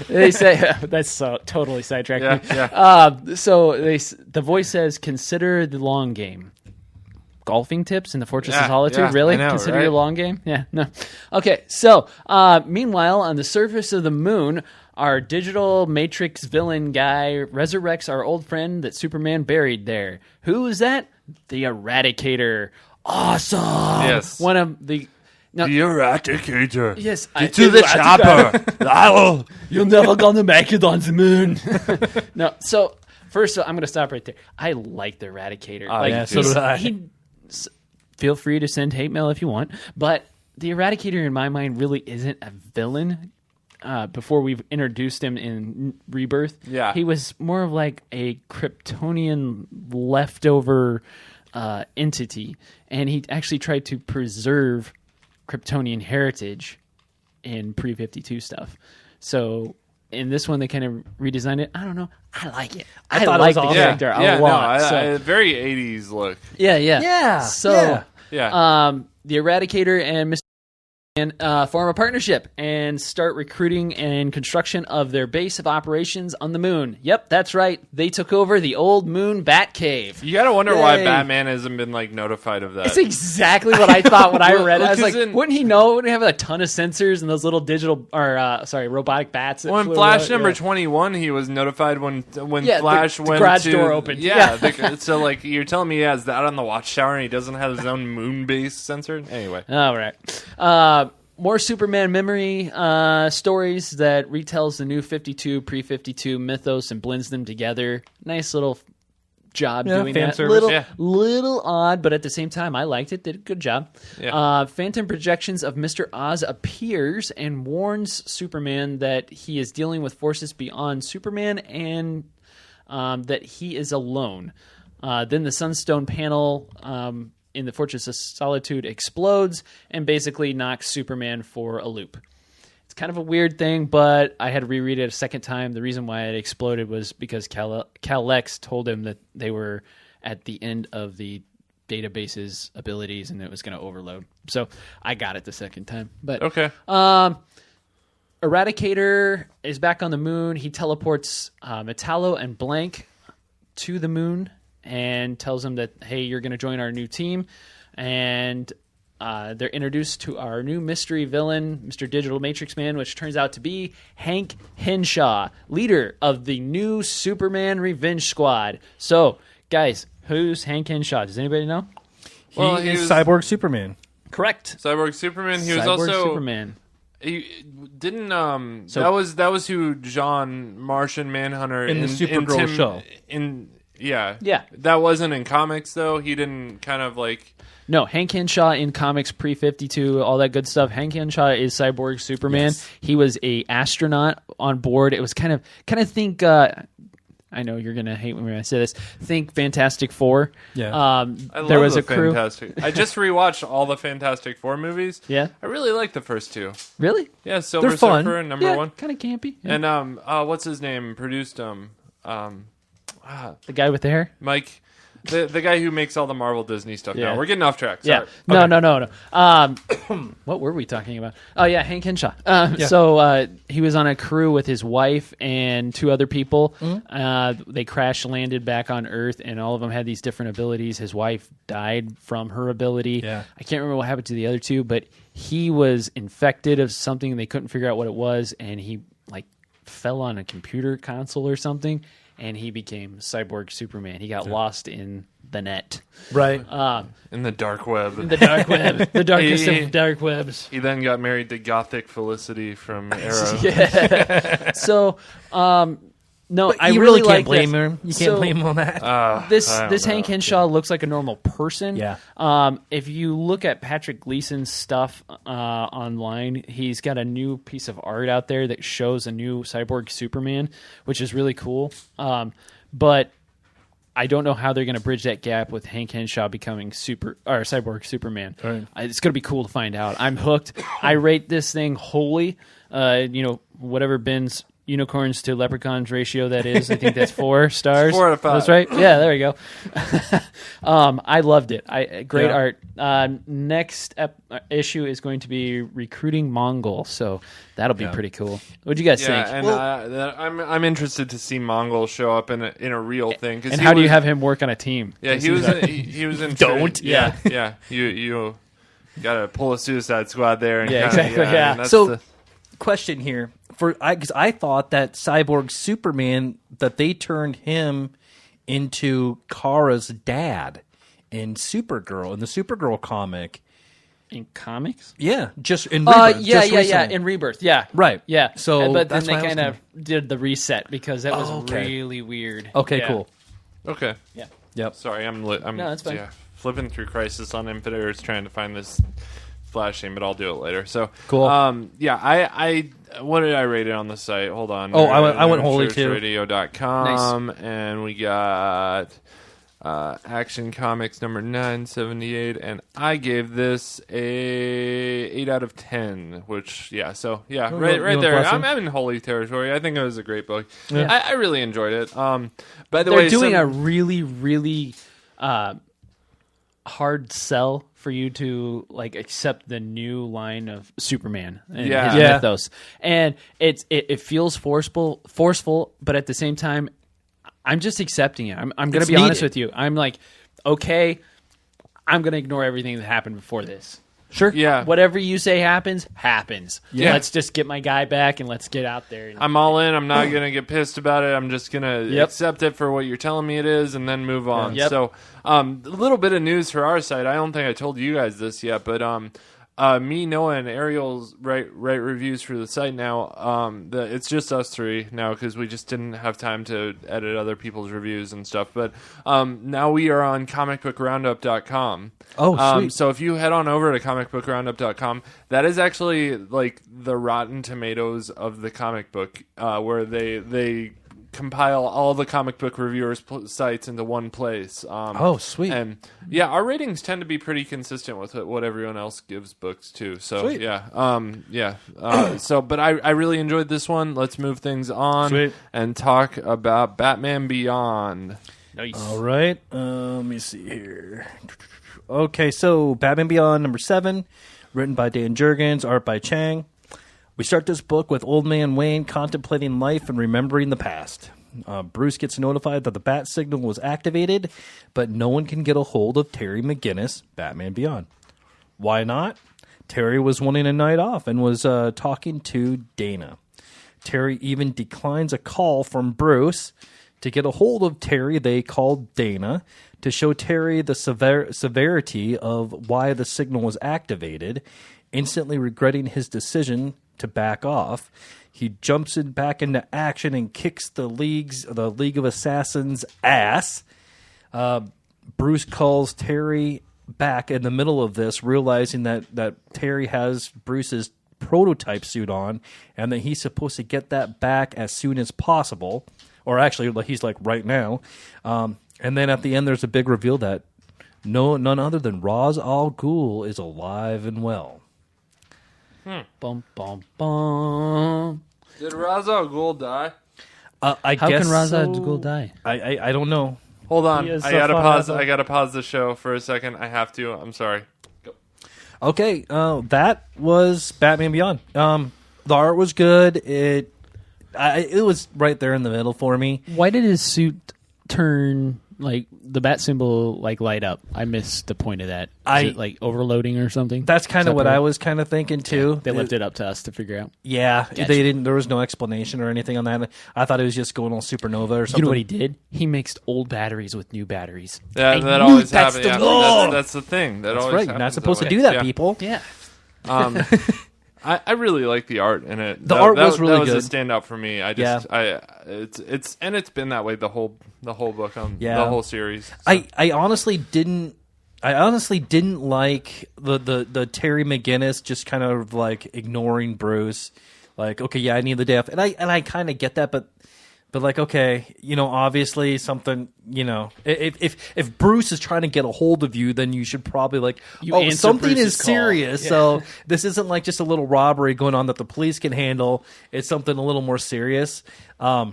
They say... That's so totally sidetracked me. The voice says, consider the long game. Golfing tips in the Fortress of Solitude? Really? I know, Consider right? your long game? Yeah, no. Okay, so meanwhile, on the surface of the moon, our digital Matrix villain guy resurrects our old friend that Superman buried there. Who is that? The Eradicator. Awesome! Yes. One of the... The Eradicator. Yes. Get to the chopper. You're never gonna make it on the moon. No, so... First, I'm going to stop right there. I like the Eradicator. So do I. Feel free to send hate mail if you want, but the Eradicator, in my mind, really isn't a villain. Before we've introduced him in Rebirth, he was more of like a Kryptonian leftover entity, and he actually tried to preserve Kryptonian heritage in pre-52 stuff. So in this one, they kind of redesigned it. I don't know. I like it. I thought like it was the character a lot. Very 80s look. Yeah. So, Yeah. The Eradicator and Mr. Form a partnership and start recruiting and construction of their base of operations on the moon. Yep, that's right. They took over the old moon Batcave. You gotta wonder why Batman hasn't been like notified of that. It's exactly what I thought when I read it. I was like, in- wouldn't he know? Wouldn't he have a ton of sensors and those little digital robotic bats? That Well, in flew Flash out? number Yeah. 21, he was notified when Yeah, Flash the went garage to door opened. So like you're telling me he has that on the Watchtower and he doesn't have his own moon base sensor? Anyway. All right. More Superman memory stories that retells the new 52, pre-52 mythos and blends them together. Nice little job doing fan that. service. Little odd, but at the same time, I liked it. Did a good job. Yeah. Phantom projections of Mr. Oz appears and warns Superman that he is dealing with forces beyond Superman and that he is alone. Then the Sunstone panel... in the Fortress of Solitude explodes and basically knocks Superman for a loop. It's kind of a weird thing, but I had to reread it a second time. The reason why it exploded was because Kal-X told him that they were at the end of the database's abilities and it was going to overload. So I got it the second time. But Okay. Eradicator is back on the moon. He teleports Metallo and Blank to the moon and tells him that, hey, you're going to join our new team. And they're introduced to our new mystery villain, Mr. Digital Matrix Man, which turns out to be Hank Henshaw, leader of the new Superman Revenge Squad. So, guys, who's Hank Henshaw? Does anybody know? He is Cyborg Superman. Correct. Cyborg Superman. He was Cyborg also Superman. He didn't. That was who John Martian Manhunter In the Supergirl show. Yeah. That wasn't in comics though. He didn't kind of like. No, Hank Henshaw in comics pre-52, all that good stuff. Hank Henshaw is Cyborg Superman. Yes. He was a astronaut on board. It was kind of think. I know you're gonna hate when I say this. Think Fantastic Four. Yeah, there was a crew. I just rewatched all the Fantastic Four movies. Yeah, I really like the first two. Really? Yeah, Silver Surfer and number one. Kind of campy. Yeah. And what's his name? Produced the guy with the hair, Mike. The guy who makes all the Marvel Disney stuff now. We're getting off track. Sorry. Yeah. Okay. No. What were we talking about? Oh, yeah, Hank Henshaw. So he was on a crew with his wife and 2 other people. Mm-hmm. They crash-landed back on Earth, and all of them had these different abilities. His wife died from her ability. Yeah. I can't remember what happened to the other 2, but he was infected of something, and they couldn't figure out what it was, and he fell on a computer console or something. And he became Cyborg Superman. He got lost in the net. Right. In the dark web. In the dark web. The darkest of dark webs. He then got married to Gothic Felicity from Arrow. Yeah. So, no, but I you really can't blame this. him. You can't blame him on that. This Hank Henshaw looks like a normal person. Yeah. If you look at Patrick Gleason's stuff online, he's got a new piece of art out there that shows a new Cyborg Superman, which is really cool. But I don't know how they're going to bridge that gap with Hank Henshaw becoming Cyborg Superman. Right. It's going to be cool to find out. I'm hooked. I rate this thing wholly. Whatever Ben's unicorns to leprechauns ratio that is. I think that's 4 stars. 4 out of 5. That's right. Yeah, there we go. I loved it. Great art. Next issue is going to be Recruiting Mongol, so that'll be pretty cool. What'd you guys think? And I'm interested to see Mongol show up in a real thing. And how do you have him work on a team? Yeah, he was in. Don't. Yeah. You got to pull a Suicide Squad there. And exactly. So, question here. Because I thought that Cyborg Superman, that they turned him into Kara's dad in Supergirl, in the Supergirl comic. In comics? Yeah, just in Rebirth. In Rebirth, yeah. Right. Yeah. So but then they kind of did the reset because that was really weird. Okay, cool. Okay. Yeah. Yep. Sorry, I'm no, that's fine. Flipping through Crisis on Infinite Earths trying to find this flashing, but I'll do it later. So cool. I what did I rate it on the site? Hold on. I went wholly too. Radio.com, nice. And we got Action Comics number 978, and I gave this a 8 out of 10. Which right there. I'm in holy territory. I think it was a great book. Yeah. I really enjoyed it. By the way, they're doing a really, really hard sell for you to accept the new line of Superman and his mythos, and it feels forceful, but at the same time, I'm just accepting it. I'm going to be honest with you. I'm like, okay, I'm going to ignore everything that happened before this. Sure. Yeah. Whatever you say happens. Yeah. Let's just get my guy back and let's get out there. I'm all in. I'm not going to get pissed about it. I'm just going to accept it for what you're telling me it is and then move on. Yep. So a little bit of news for our side. I don't think I told you guys this yet, but me, Noah, and Ariel's write reviews for the site now. It's just us 3 now because we just didn't have time to edit other people's reviews and stuff. But now we are on comicbookroundup.com. Oh, sweet. So if you head on over to comicbookroundup.com, that is actually like the Rotten Tomatoes of the comic book, where they compile all the comic book reviewers' sites into one place. Sweet. And our ratings tend to be pretty consistent with what everyone else gives books too. So sweet. But I really enjoyed this one. Let's move things on and talk about Batman Beyond. Nice. All right. Let me see here. Okay, so Batman Beyond number 7, written by Dan Jurgens, art by Chang. We start this book with Old Man Wayne contemplating life and remembering the past. Bruce gets notified that the bat signal was activated, but no one can get a hold of Terry McGinnis, Batman Beyond. Why not? Terry was wanting a night off and was talking to Dana. Terry even declines a call from Bruce. To get a hold of Terry, they called Dana to show Terry the severity of why the signal was activated. Instantly regretting his decision to back off, he jumps back into action and kicks the League of Assassins' ass. Bruce calls Terry back in the middle of this, realizing that Terry has Bruce's prototype suit on and that he's supposed to get that back as soon as possible. Or actually, he's like right now. And then at the end, there's a big reveal that none other than Ra's al Ghul is alive and well. Bum, bum, bum. Did Ra's al Ghul die? How can Ra's al Ghul die? I don't know. Hold on. I gotta pause. I gotta pause the show for a second. I have to. I'm sorry. Go. Okay. That was Batman Beyond. The art was good. It was right there in the middle for me. Why did his suit turn like the bat symbol light up? I missed the point of that. Is it like overloading or something? That's kind of what I was kind of thinking too. Yeah, they left it up to us to figure out. Yeah, gotcha. They didn't. There was no explanation or anything on that. I thought it was just going all supernova or something. You know what he did? He mixed old batteries with new batteries. Yeah, that always happens. That's the thing. That's always happens. You're not supposed to do that, people. Yeah. I really like the art in it. The art was really good. That was a standout for me. It's been that way the whole book, the whole series. So. I honestly didn't like the Terry McGinnis just kind of like ignoring Bruce. Like, okay, yeah, I need the day off, and I kind of get that, but like, okay, obviously something, if Bruce is trying to get a hold of you, then you should probably something Bruce's is serious. Yeah. So this isn't like just a little robbery going on that the police can handle. It's something a little more serious. But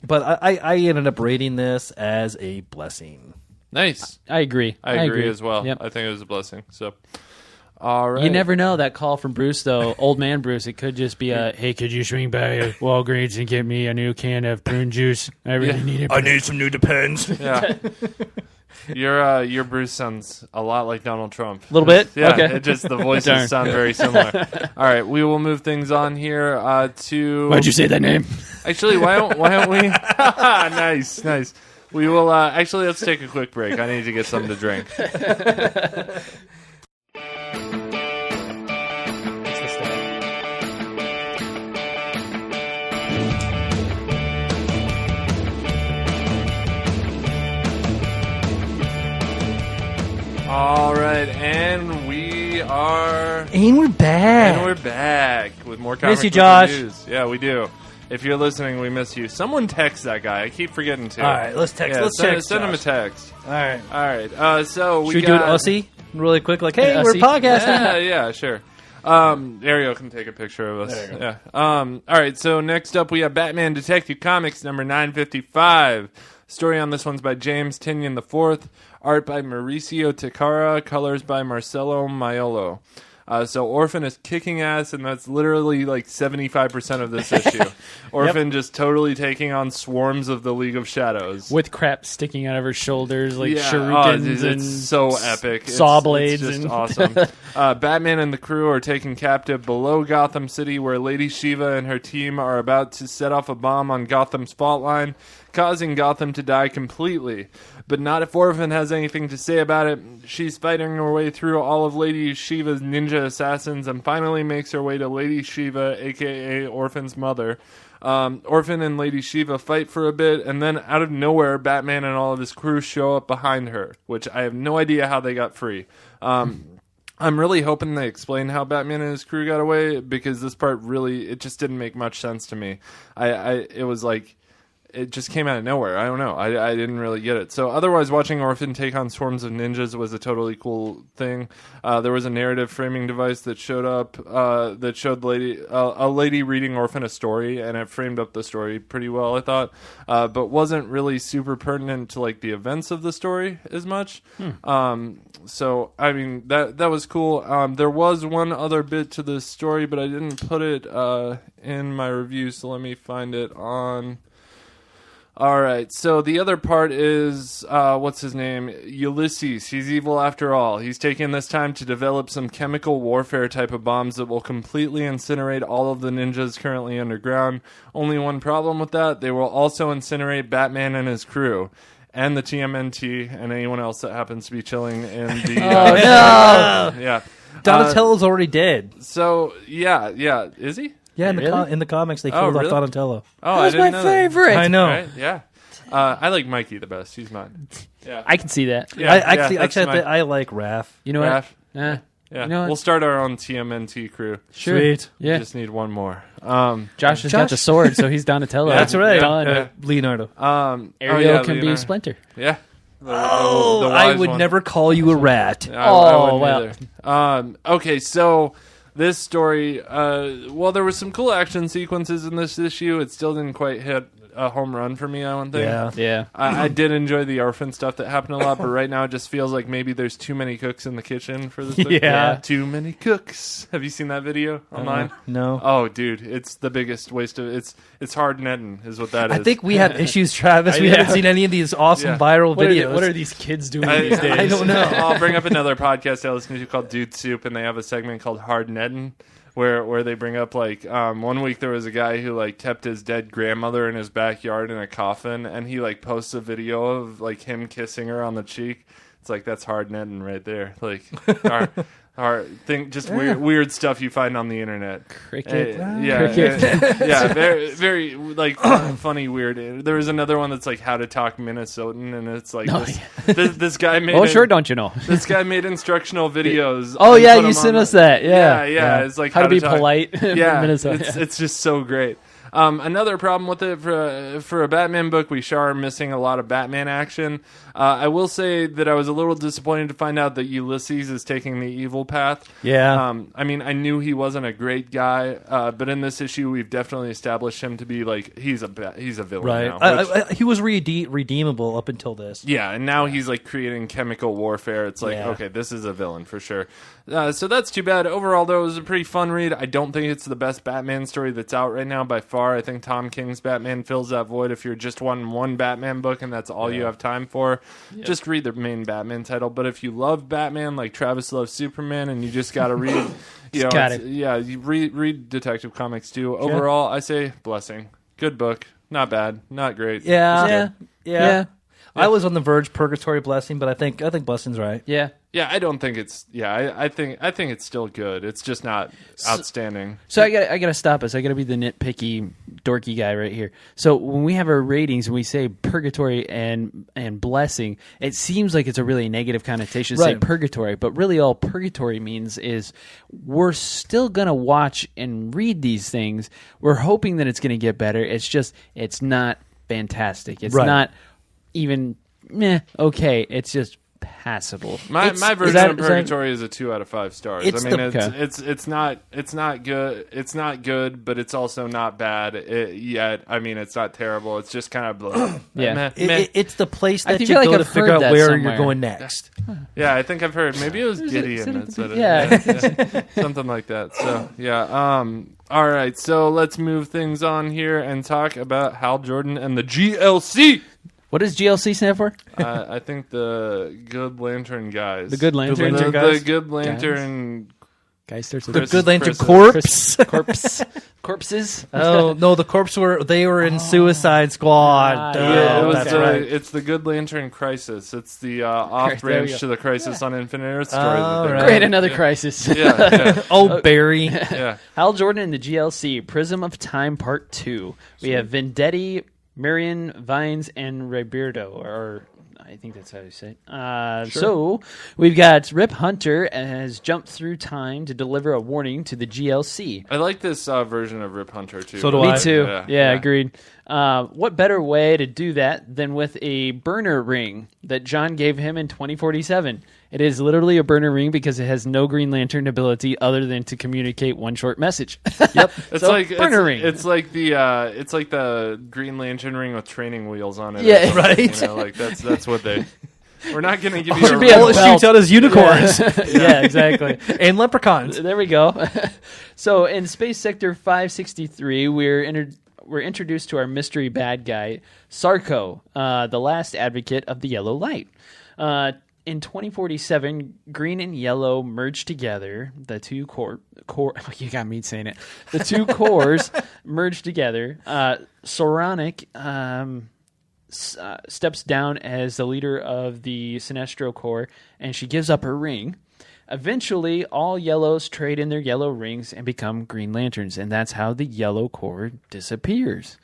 I ended up rating this as a blessing. Nice. I agree. I agree as well. Yep. I think it was a blessing. So. All right. You never know that call from Bruce, though. Old man Bruce. It could just be hey, could you swing by Walgreens and get me a new can of prune juice? I really need it. I need some new Depends. Yeah. Your Bruce sounds a lot like Donald Trump. A little bit? Yeah. Okay. It just, the voices sound very similar. All right. We will move things on here to... Why'd you say that name? Actually, why don't we... Nice. We will... actually, let's take a quick break. I need to get something to drink. All right, and we're back. And we're back with more comic miss you, Josh. Reviews. Yeah, we do. If you're listening, we miss you. Someone text that guy. I keep forgetting to. All right, let's text. Yeah, send him a text. All right. So should we do an Aussie really quick? Like, hey, we're podcasting. Yeah, sure. Ariel can take a picture of us. Yeah. All right. So next up, we have Batman Detective Comics number 955. Story on this one's by James Tynion IV. Art by Mauricio Takara. Colors by Marcelo Maiolo. So Orphan is kicking ass, and that's literally like 75% of this issue. Orphan just totally taking on swarms of the League of Shadows. With crap sticking out of her shoulders, like shurikens and it's so epic. Saw blades. It's just awesome. Batman and the crew are taken captive below Gotham City, where Lady Shiva and her team are about to set off a bomb on Gotham's fault line, causing Gotham to die completely. But not if Orphan has anything to say about it. She's fighting her way through all of Lady Shiva's ninja assassins and finally makes her way to Lady Shiva, a.k.a. Orphan's mother. Orphan and Lady Shiva fight for a bit, and then out of nowhere, Batman and all of his crew show up behind her, which I have no idea how they got free. I'm really hoping they explain how Batman and his crew got away, because this part really, it just didn't make much sense to me. It was like... It just came out of nowhere. I don't know. I didn't really get it. So otherwise, watching Orphan take on swarms of ninjas was a totally cool thing. There was a narrative framing device that showed up that showed a lady reading Orphan a story, and it framed up the story pretty well, I thought, but wasn't really super pertinent to like the events of the story as much. So I mean that was cool. There was one other bit to the story, but I didn't put it in my review. So let me find it on. All right, so the other part is, what's his name? Ulysses. He's evil after all. He's taking this time to develop some chemical warfare type of bombs that will completely incinerate all of the ninjas currently underground. Only one problem with that, they will also incinerate Batman and his crew. And the TMNT and anyone else that happens to be chilling in the... no! Yeah. Donatello's already dead. So, yeah. Is he? Yeah, in the comics, they killed off really? Donatello. Oh, I didn't know favorite. I know. Right? Yeah. I like Mikey the best. He's mine. Yeah. I can see that. Yeah, I like Raph. You know Raph. what? Yeah. You know what? We'll start our own TMNT crew. Sure. Sweet. We Yeah. just need one more. Josh has got the sword, so he's Donatello. That's right. Done. Leonardo. Ariel can be Splinter. Yeah. The I wise would one. never call you a rat. I wouldn't well. either. Okay, so this story, well, there were some cool action sequences in this issue. It still didn't quite hit a home run for me, I don't think. Yeah. I did enjoy the orphan stuff that happened a lot, but right now it just feels like maybe there's too many cooks in the kitchen for this book. Yeah. Too many cooks. Have you seen that video online? No. Oh, dude, it's the biggest waste of it's hard netting is what that is. I think we have issues, Travis. We haven't seen any of these awesome viral videos. What are these kids doing these days? I don't know. I'll bring up another podcast I listen to called Dude Soup, and they have a segment called Hard Netting, where they bring up, like, 1 week there was a guy who, like, kept his dead grandmother in his backyard in a coffin, and he, like, posts a video of, like, him kissing her on the cheek. It's like, that's hard netting right there. Like, weird stuff you find on the internet. Cricket. Yeah, very, very, like, funny, weird. There was another one that's like how to talk Minnesotan, and it's like this guy made. Oh, sure, don't you know? This guy made instructional videos. Oh yeah, you sent us that. Yeah. It's like how to be talk. polite. Yeah, in Minnesota. it's just so great. Another problem with it for a Batman book, we sure are missing a lot of Batman action. I will say that I was a little disappointed to find out that Ulysses is taking the evil path. Yeah. I mean, I knew he wasn't a great guy, but in this issue, we've definitely established him to be like he's a villain right. now. He was redeemable up until this. Yeah, and now he's like creating chemical warfare. It's like, okay, this is a villain for sure. So that's too bad. Overall, though, it was a pretty fun read. I don't think it's the best Batman story that's out right now by far. I think Tom King's Batman fills that void if you're just wanting one Batman book and that's all you have time for. Yep. Just read the main Batman title. But if you love Batman like Travis loves Superman and you just got to read, you read Detective Comics too. Overall, I say blessing. Good book. Not bad. Not great. Yeah. I was on the verge Purgatory Blessing, but I think Blessing's right. Yeah. Yeah, I don't think it's. Yeah, I think it's still good. It's just not outstanding. So I gotta stop us. I gotta be the nitpicky, dorky guy right here. So when we have our ratings and we say Purgatory and Blessing, it seems like it's a really negative connotation to say Purgatory, but really all Purgatory means is we're still gonna watch and read these things. We're hoping that it's gonna get better. It's just it's not fantastic. It's not even okay. It's just passable. My version of Purgatory is a 2 out of 5 stars. It's not good. It's not good, but it's also not bad yet. I mean, it's not terrible. It's just kind of blah. It's the place that you like go to I've figure out heard where somewhere. you're going next. Yeah, I think I've heard. Maybe it was Gideon that said it. Something like that. So yeah. All right. So let's move things on here and talk about Hal Jordan and the GLC. What does GLC stand for? I think the Good Lantern guys. The Good Lantern guys? guys? The Good Lantern guys starts with the Good Lantern Corpse. Corpses. Oh no, the Corpse were in Suicide Squad. It's the Good Lantern Crisis. It's the off branch to the Crisis on Infinite Earth story. Great, another crisis. Yeah. Oh, Barry. Yeah. Hal Jordan and the GLC, Prism of Time Part 2. We have Vendetti, Marion, Vines, and Roberto, or I think that's how you say it. So we've got Rip Hunter has jumped through time to deliver a warning to the GLC. I like this version of Rip Hunter too. So do I. Me too. Yeah, agreed. What better way to do that than with a burner ring that John gave him in 2047? It is literally a burner ring because it has no Green Lantern ability other than to communicate one short message. Yep, it's so, like burner ring. It's like the Green Lantern ring with training wheels on it. Yeah, right. You know, like that's what they. We're not going to give Should you be able to shoot out as unicorns. Yeah, exactly. And leprechauns. There we go. So in Space Sector 563, we're we're introduced to our mystery bad guy, Sarko, the last advocate of the yellow light. In 2047, green and yellow merge together. The two core you got me saying it. The two cores merge together. Soronic steps down as the leader of the Sinestro Corps, and she gives up her ring. Eventually, all yellows trade in their yellow rings and become Green Lanterns, and that's how the Yellow Corps disappears.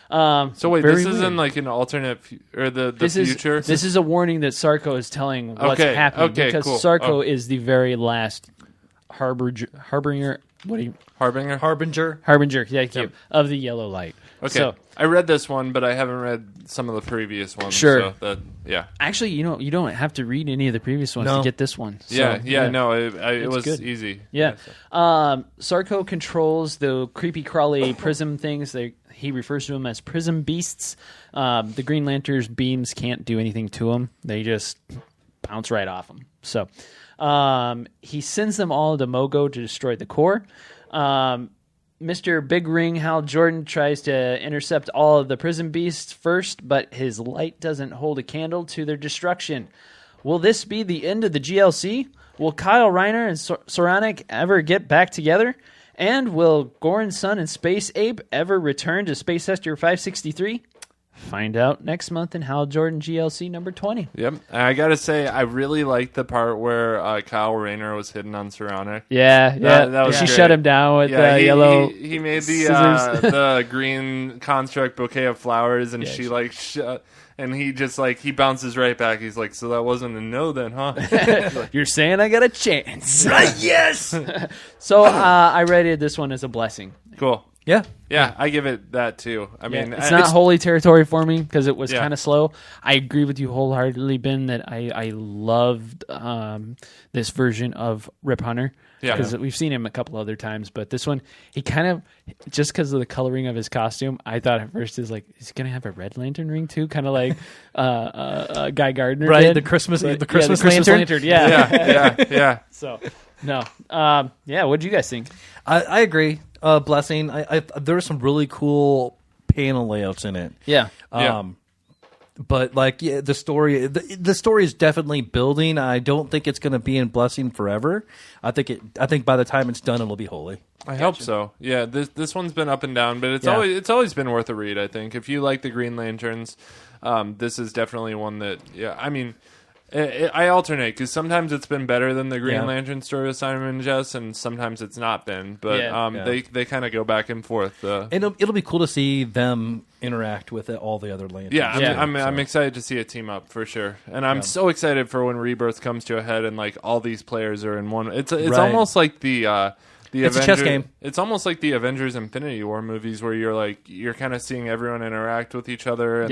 So wait, this weird. isn't like an alternate or the future? This is a warning that Sarko is telling what's happening because cool. Sarko is the very last harbinger. What do you? Harbinger. Thank you, of the yellow light. Okay, So, I read this one, but I haven't read some of the previous ones. Sure. So actually, you don't have to read any of the previous ones No. to get this one. So, it was good. easy. Yeah. Sarko controls the creepy crawly prism things. He refers to them as prism beasts. The Green Lantern's beams can't do anything to them. They just bounce right off them. So he sends them all to Mogo to destroy the core. Mr. Big Ring Hal Jordan tries to intercept all of the prism beasts first, but his light doesn't hold a candle to their destruction. Will this be the end of the GLC? Will Kyle Reiner and Soronic ever get back together? And will Goran's son and Space Ape ever return to Space Sector 563? Find out next month in Hal Jordan GLC number 20. Yep. And I got to say, I really liked the part where Kyle Rayner was hidden on Saronic. Yeah. That was she great. shut him down with the yellow. He made scissors. the green construct bouquet of flowers, and and he just he bounces right back. He's like, so that wasn't a no then, huh? You're saying I got a chance. Yes! So I rated this one as a blessing. Cool. Yeah. I give it that too. I mean, it's not holy territory for me because it was Yeah. kind of slow. I agree with you wholeheartedly, Ben, that I loved this version of Rip Hunter. Yeah. Because we've seen him a couple other times, but this one, he kind of, just because of the coloring of his costume, I thought at first is he going to have a Red Lantern ring too? Kind of like Guy Gardner Right, did. the Christmas Christmas lantern. Yeah. So, no. What did you guys think? I agree. Blessing. There are some really cool panel layouts in it. Yeah. But the story is definitely building. I don't think it's going to be in Blessing forever. I think by the time it's done, it'll be holy. I hope so. Yeah, this one's been up and down, but it's always been worth a read. I think if you like the Green Lanterns, this is definitely one that. Yeah, I mean, I alternate because sometimes it's been better than the Green Lantern story with Simon and Jess, and sometimes it's not been. But they kind of go back and forth. It'll be cool to see them interact with all the other Lanterns. Yeah, I'm excited to see a team up for sure, and I'm so excited for when Rebirth comes to a head and all these players are in one. It's almost like the it's a chess game. It's almost like the Avengers Infinity War movies where you're kind of seeing everyone interact with each other and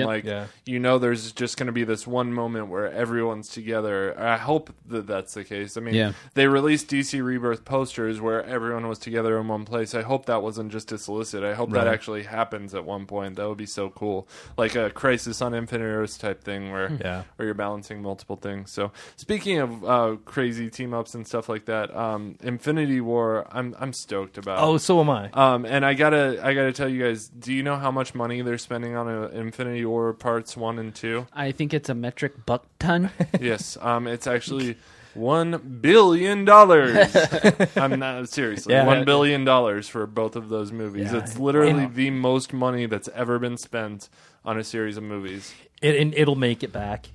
there's just going to be this one moment where everyone's together. I hope that that's the case. I mean, they released DC Rebirth posters where everyone was together in one place. I hope that wasn't just to solicit. I hope that actually happens at one point. That would be so cool. Like a Crisis on Infinite Earths type thing where you're balancing multiple things. So speaking of crazy team ups and stuff like that, Infinity War, I'm stoked about. Oh, so am I. And I gotta tell you guys, do you know how much money they're spending on Infinity War Parts 1 and 2? I think it's a metric buck ton. Yes. It's actually $1 billion. I'm not seriously. $1 billion for both of those movies. Yeah. It's literally the most money that's ever been spent on a series of movies. It'll make it back.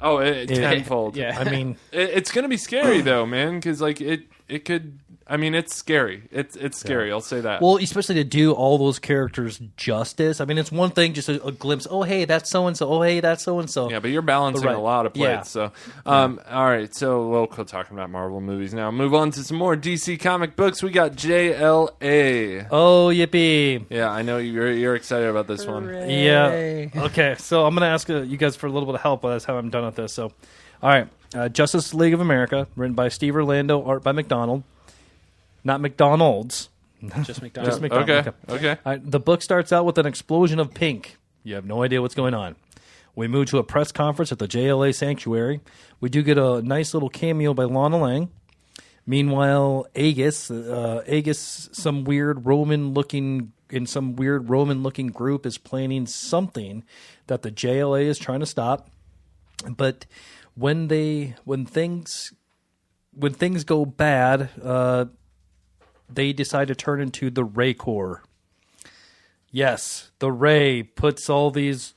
Oh, tenfold. Yeah. I mean, it's gonna be scary though, man, because it could. I mean, it's scary. It's scary. I'll say that. well, especially to do all those characters justice. I mean, it's one thing, just a glimpse. Oh, hey, that's so and so. Oh, hey, that's so and so. Yeah, but you're balancing a lot of plates. Yeah. So, all right. So we'll quit talking about Marvel movies now. Move on to some more DC comic books. We got JLA. Oh, yippee! Yeah, I know you're excited about this one. Yeah. Okay, so I'm going to ask you guys for a little bit of help. That's how I'm done with this. So, all right, Justice League of America, written by Steve Orlando, art by McDonald. Not McDonald's. Just McDonald's. Just McDonald. Okay. All right, the book starts out with an explosion of pink. You have no idea what's going on. We move to a press conference at the JLA Sanctuary. We do get a nice little cameo by Lana Lang. Meanwhile, Aegis, some weird Roman-looking in some weird Roman-looking group is planning something that the JLA is trying to stop. But when things go bad, they decide to turn into the Ray Corps. Yes, the Ray puts all these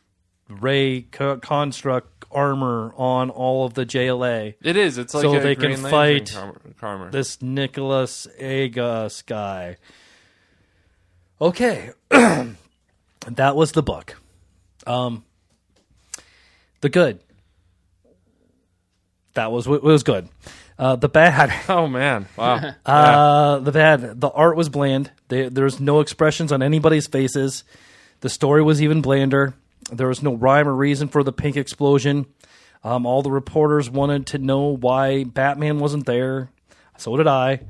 Ray construct armor on all of the JLA. It is. It's like so a they Green can Lantern fight armor. this Nicholas Agus guy. Okay, that was the book. The good. That was what was good. The bad. Oh man! Wow. The bad. The art was bland. There's no expressions on anybody's faces. The story was even blander. There was no rhyme or reason for the pink explosion. All the reporters wanted to know why Batman wasn't there. So did I.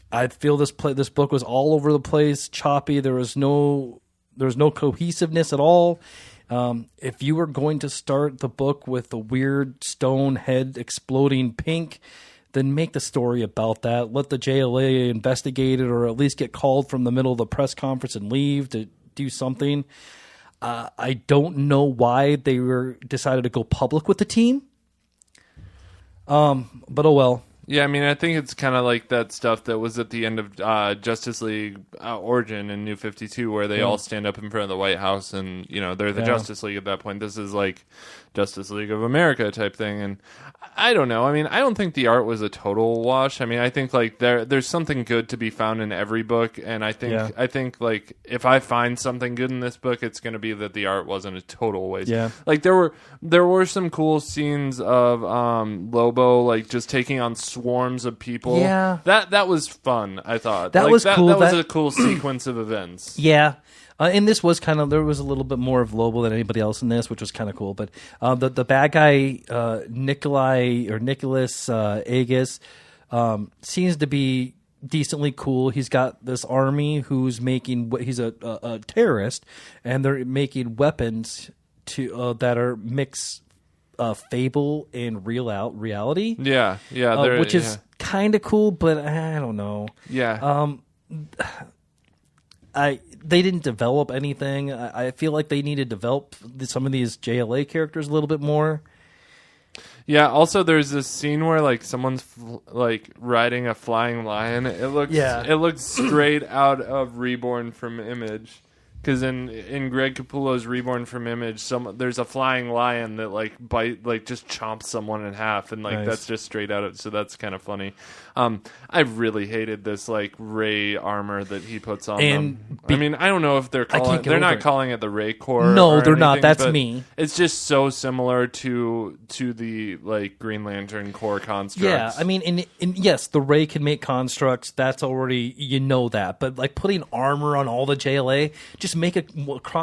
I feel this book was all over the place, choppy. There was no cohesiveness at all. If you were going to start the book with a weird stone head exploding pink, then make the story about that. Let the JLA investigate it, or at least get called from the middle of the press conference and leave to do something. I don't know why they decided to go public with the team. But oh well. Yeah, I mean, I think it's kind of like that stuff that was at the end of Justice League Origin in New 52, where they all stand up in front of the White House and, they're the Justice League at that point. This is like Justice League of America type thing. And I don't know. I mean, I don't think the art was a total wash. I mean, I think like there's something good to be found in every book. And I think like if I find something good in this book, it's going to be that the art wasn't a total waste. Yeah. Like there were some cool scenes of Lobo like just taking on swarms of people. Yeah. That was fun, I thought. That was cool. That was a cool sequence of events. Yeah. And this was there was a little bit more of Lobo than anybody else in this, which was kind of cool. But the bad guy, Nicholas Agus, seems to be decently cool. He's got this army who's he's a terrorist, and they're making weapons that are mixed fable and reality. Yeah, which is kind of cool, but I don't know. Yeah. They didn't develop anything. I feel like they need to develop some of these JLA characters a little bit more. Yeah. Also, there's this scene where like someone's like riding a flying lion. It looks straight out of Reborn from Image. Because in Greg Capullo's Reborn from Image, there's a flying lion that just chomps someone in half, and nice. That's just straight out of. So that's kind of funny. I really hated this like Ray armor that he puts on them. I mean, I don't know if they're not calling it the Ray Corps. No, they're not. Anything, that's me. It's just so similar to the like Green Lantern Corps constructs. Yeah, I mean, yes, the Ray can make constructs. That's already that. But like putting armor on all the JLA, just make a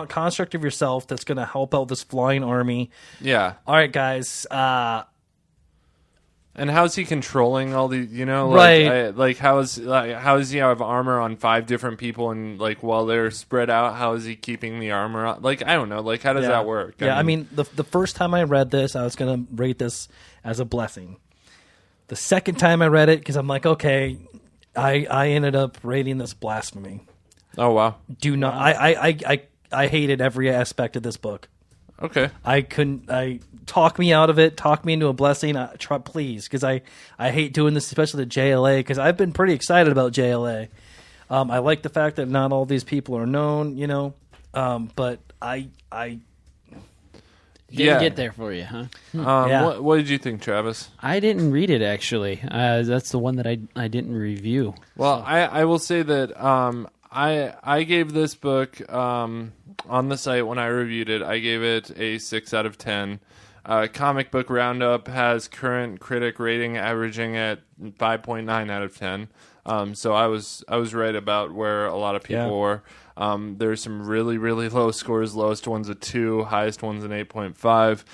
construct of yourself that's going to help out this flying army. Yeah. All right, guys. And how's he controlling all the, right? How is he have armor on 5 different people, and like while they're spread out, how is he keeping the armor on? Like, I don't know. Like, how does that work? I mean, the first time I read this, I was going to rate this as a blessing. The second time I read it, because I'm like, okay, I ended up rating this blasphemy. Oh wow! Do not. I hated every aspect of this book. Okay. I couldn't. Talk me out of it. Talk me into a blessing. Please, because I hate doing this, especially the JLA. Because I've been pretty excited about JLA. I like the fact that not all these people are known. But I didn't get there for you, huh? Yeah. What did you think, Travis? I didn't read it actually. That's the one that I didn't review. Well, I will say that I gave this book on the site when I reviewed it. I gave it a 6 out of 10. Comic Book Roundup has current critic rating averaging at 5.9 out of 10. So I was right about where a lot of people were. There's some really, really low scores. Lowest one's a 2, highest one's an 8.5,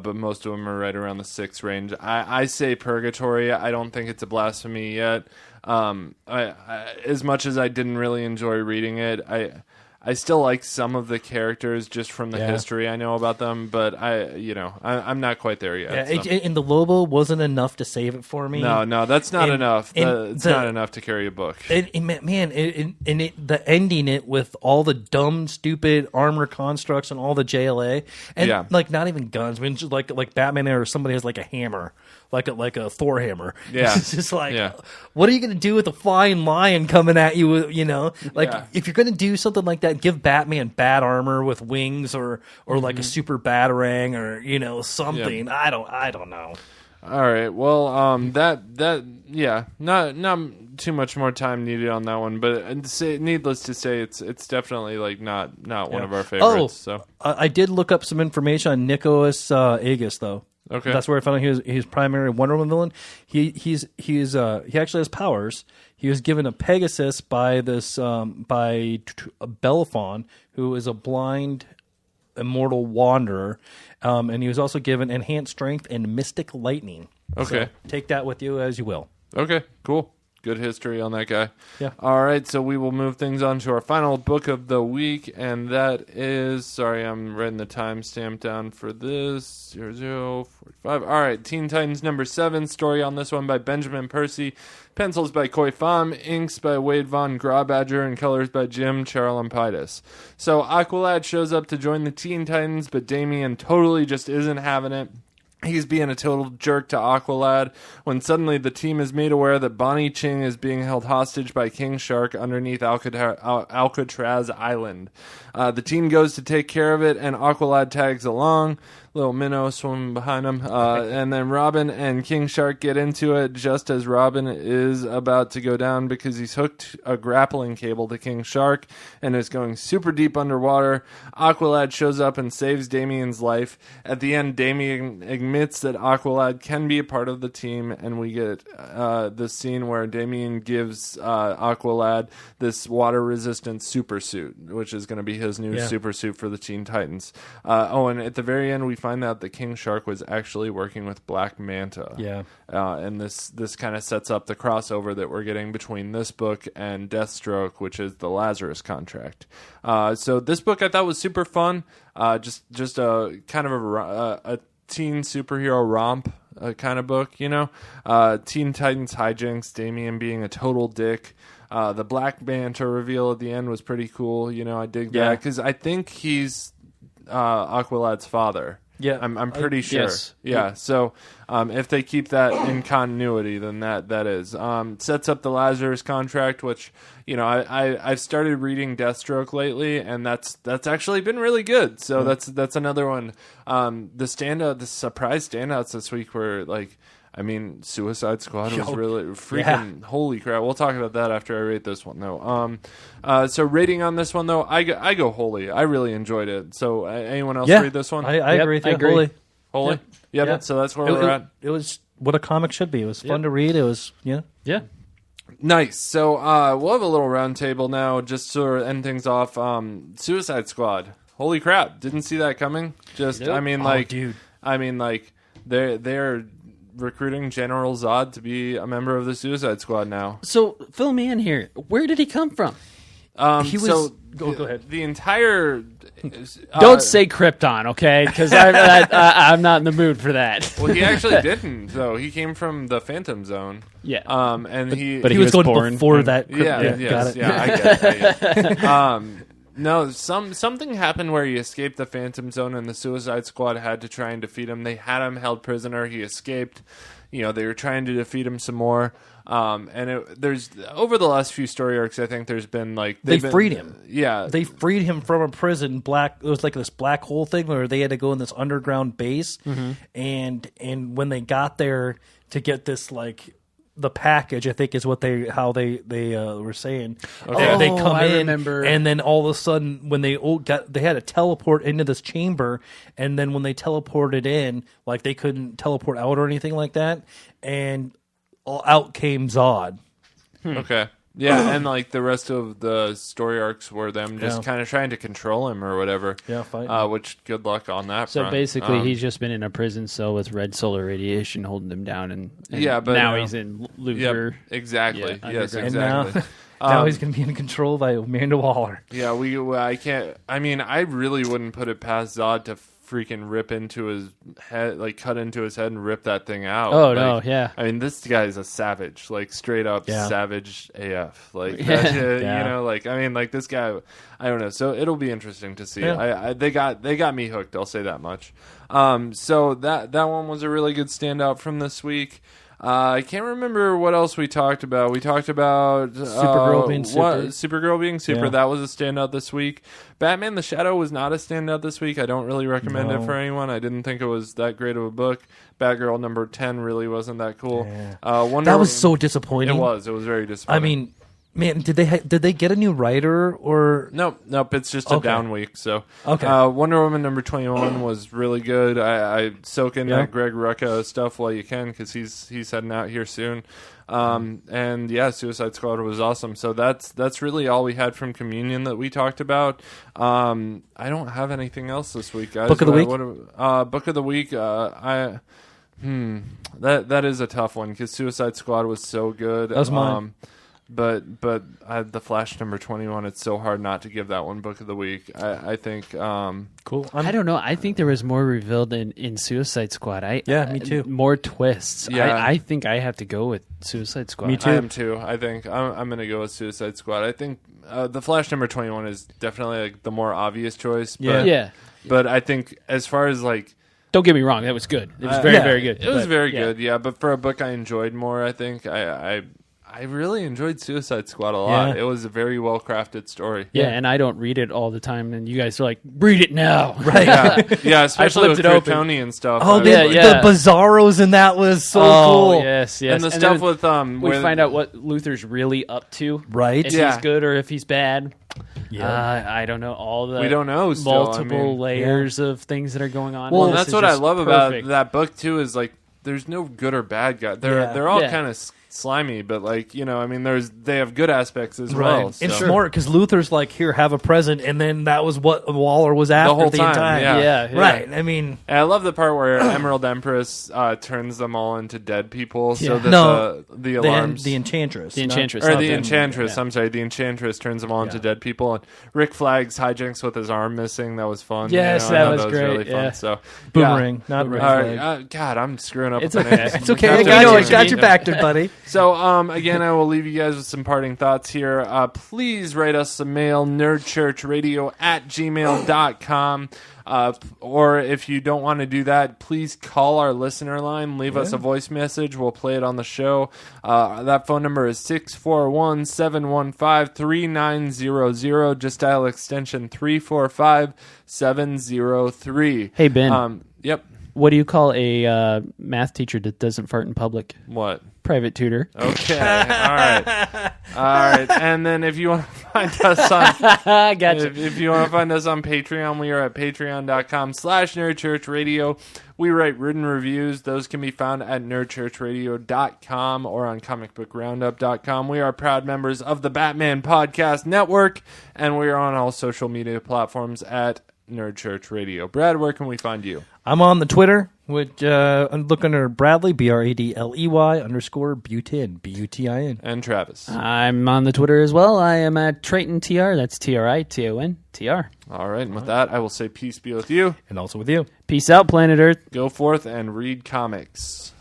but most of them are right around the 6 range. I say purgatory. I don't think it's a blasphemy yet. As much as I didn't really enjoy reading it, I still like some of the characters just from the history I know about them, but I'm not quite there yet. Yeah, and the Lobo wasn't enough to save it for me. No, that's not enough. It's not enough to carry a book. The ending it with all the dumb, stupid armor constructs and all the JLA, and like not even guns. I mean, just like Batman or somebody has like a hammer, like a Thor hammer. Yeah, it's just like, what are you going to do with a flying lion coming at you? If you're going to do something like that, give Batman bat armor with wings or like a super batarang or something. I don't know. All right. Well, not too much more time needed on that one, but needless to say, it's definitely like not one of our favorites. So I did look up some information on Nicholas Agus though. Okay, that's where I found out he was primary Wonder Woman villain. He actually has powers. He was given a Pegasus by Bellefonte, who is a blind immortal wanderer, and he was also given enhanced strength and mystic lightning. Okay, so take that with you as you will. Okay, cool. Good history on that guy. Yeah. All right, so we will move things on to our final book of the week, and that is, sorry, I'm writing the timestamp down for this, 0045. All right, Teen Titans number 7, story on this one by Benjamin Percy, pencils by Koi Pham, inks by Wade Von Grawbadger, and colors by Jim Charalampidis. So Aqualad shows up to join the Teen Titans, but Damian totally just isn't having it. He's being a total jerk to Aqualad when suddenly the team is made aware that Bonnie Ching is being held hostage by King Shark underneath Alcatraz Island. The team goes to take care of it, and Aqualad tags along. Little minnow swimming behind him. And then Robin and King Shark get into it just as Robin is about to go down because he's hooked a grappling cable to King Shark and is going super deep underwater. Aqualad shows up and saves Damian's life. At the end, Damian admits that Aqualad can be a part of the team, and we get the scene where Damian gives Aqualad this water-resistant super suit, which is going to be his new super suit for the Teen Titans. And at the very end, we find out that King Shark was actually working with Black Manta. Yeah. And this kind of sets up the crossover that we're getting between this book and Deathstroke, which is the Lazarus Contract. So this book I thought was super fun. Just a kind of a teen superhero romp kind of book, Teen Titans hijinks, Damian being a total dick. The Black Manta reveal at the end was pretty cool. I dig that because I think he's Aqualad's father. Yeah, I'm pretty sure. Yes. Yeah, so if they keep that in continuity, then that is sets up the Lazarus Contract, which I've started reading Deathstroke lately, and that's actually been really good. So that's another one. The surprise standouts this week were Suicide Squad was really freaking holy crap. We'll talk about that after I rate this one, though. So rating on this one, though, I go holy. I really enjoyed it. So anyone else read this one? I agree with you. Holy? Yep. So that's where we're at. It was what a comic should be. It was fun to read. It was, Yeah. Nice. So we'll have a little round table now just to sort of end things off. Suicide Squad. Holy crap. Didn't see that coming. They're recruiting General Zod to be a member of the Suicide Squad now. So fill me in here. Where did he come from? Go ahead. The entire don't say Krypton, okay? Because I'm not in the mood for that. Well, he actually didn't, though. He came from the Phantom Zone. Yeah. And he was going born before that. Got it. Yeah, I get it. No, something happened where he escaped the Phantom Zone, and the Suicide Squad had to try and defeat him. They had him held prisoner. He escaped. They were trying to defeat him some more. There's over the last few story arcs, I think there's been they freed him. Yeah, they freed him from a prison. It was like this black hole thing where they had to go in this underground base, and when they got there to get this the package, I think is what they were saying. Okay. They come I in, remember. and then all of a sudden, when they had to teleport into this chamber, and then when they teleported in, they couldn't teleport out or anything like that, and out came Zod. Okay. Yeah, and like the rest of the story arcs were them just kind of trying to control him or whatever. Yeah, fight. Which good luck on that. So front. basically, he's just been in a prison cell with red solar radiation holding him down, and but now he's in Luther. Yep, exactly. Yeah, yes, And exactly. now he's going to be in control by Amanda Waller. Yeah, I can't. I mean, I really wouldn't put it past Zod to freaking rip into his head, like cut into his head and rip that thing out. Oh, like, no, yeah. I mean, this guy's a savage, like straight up savage AF. Like, you know, like, I mean, like this guy, I don't know. So it'll be interesting to see. Yeah. They got me hooked. I'll say that much. So that one was a really good standout from this week. I can't remember what else we talked about. We talked about Supergirl being super. Supergirl being super. Yeah. That was a standout this week. Batman the Shadow was not a standout this week. I don't really recommend it for anyone. I didn't think it was that great of a book. Batgirl number 10 really wasn't that cool. Yeah. That was so disappointing. It was very disappointing. I mean, man, did they get a new writer or? Nope. It's just a down week. So, Wonder Woman number 21 was really good. I soak in that Greg Rucka stuff while you can because he's heading out here soon. And Suicide Squad was awesome. So that's really all we had from Communion that we talked about. I don't have anything else this week, guys. Book of the week. Book of the week. That is a tough one because Suicide Squad was so good. That was mine. But the Flash number 21, it's so hard not to give that one book of the week. I think cool. I don't know. I think there was more revealed in Suicide Squad. Me too. More twists. Yeah. I think I have to go with Suicide Squad. Me too. I am too. I think I'm going to go with Suicide Squad. I think the Flash number 21 is definitely like the more obvious choice. But I think as far as like, don't get me wrong, that was good. It was very good. It was very good, yeah. But for a book I enjoyed more, I think I really enjoyed Suicide Squad a lot. Yeah. It was a very well-crafted story. Yeah, and I don't read it all the time, and you guys are like, read it now. Right. Yeah, especially with flipped it open. Kryptonian and stuff. Oh, the Bizarros in that was so cool. Yes. And the stuff with we find out what Luther's really up to. Right. If he's good or if he's bad. Yeah. I don't know. All the we don't know still. multiple layers of things that are going on. Well, that's what I love about that book too. Is like there's no good or bad guy. They're all kind of slimy, but like I mean, they have good aspects as well. So. It's smart because Luther's like, here, have a present, and then that was what Waller was after the whole time. Time. Yeah, right. I mean, and I love the part where Emerald Empress turns them all into dead people. So that the alarms, the Enchantress, I'm sorry, the Enchantress turns them all into dead people. And Rick Flagg's hijinks with his arm missing. That was fun. Yes, that was great. Really fun. So Boomerang, not Rick Flag. God, I'm screwing up. It's with okay. the names. It's okay. I got your back, buddy. So, again, I will leave you guys with some parting thoughts here. Please write us some mail, nerdchurchradio@gmail.com. Or if you don't want to do that, please call our listener line. Leave us a voice message. We'll play it on the show. That phone number is 641-715-3900. Just dial extension 345-703. Hey, Ben. Yep. What do you call a math teacher that doesn't fart in public? What? Private tutor. Okay. All right. And then if you want to find us on gotcha. if you want to find us on Patreon, we are at patreon.com/nerdchurchradio. We write written reviews. Those can be found at nerdchurchradio.com or on comicbookroundup.com. We are proud members of the Batman Podcast Network, and we are on all social media platforms at Nerd Church Radio. Brad, where can we find you? I'm on the Twitter, which look under Bradley, BRADLEY _Butin, BUTIN. And Travis. I'm on the Twitter as well. I am at Trayton TR. That's TRITON. All right, and with that, I will say peace be with you. And also with you. Peace out, planet Earth. Go forth and read comics.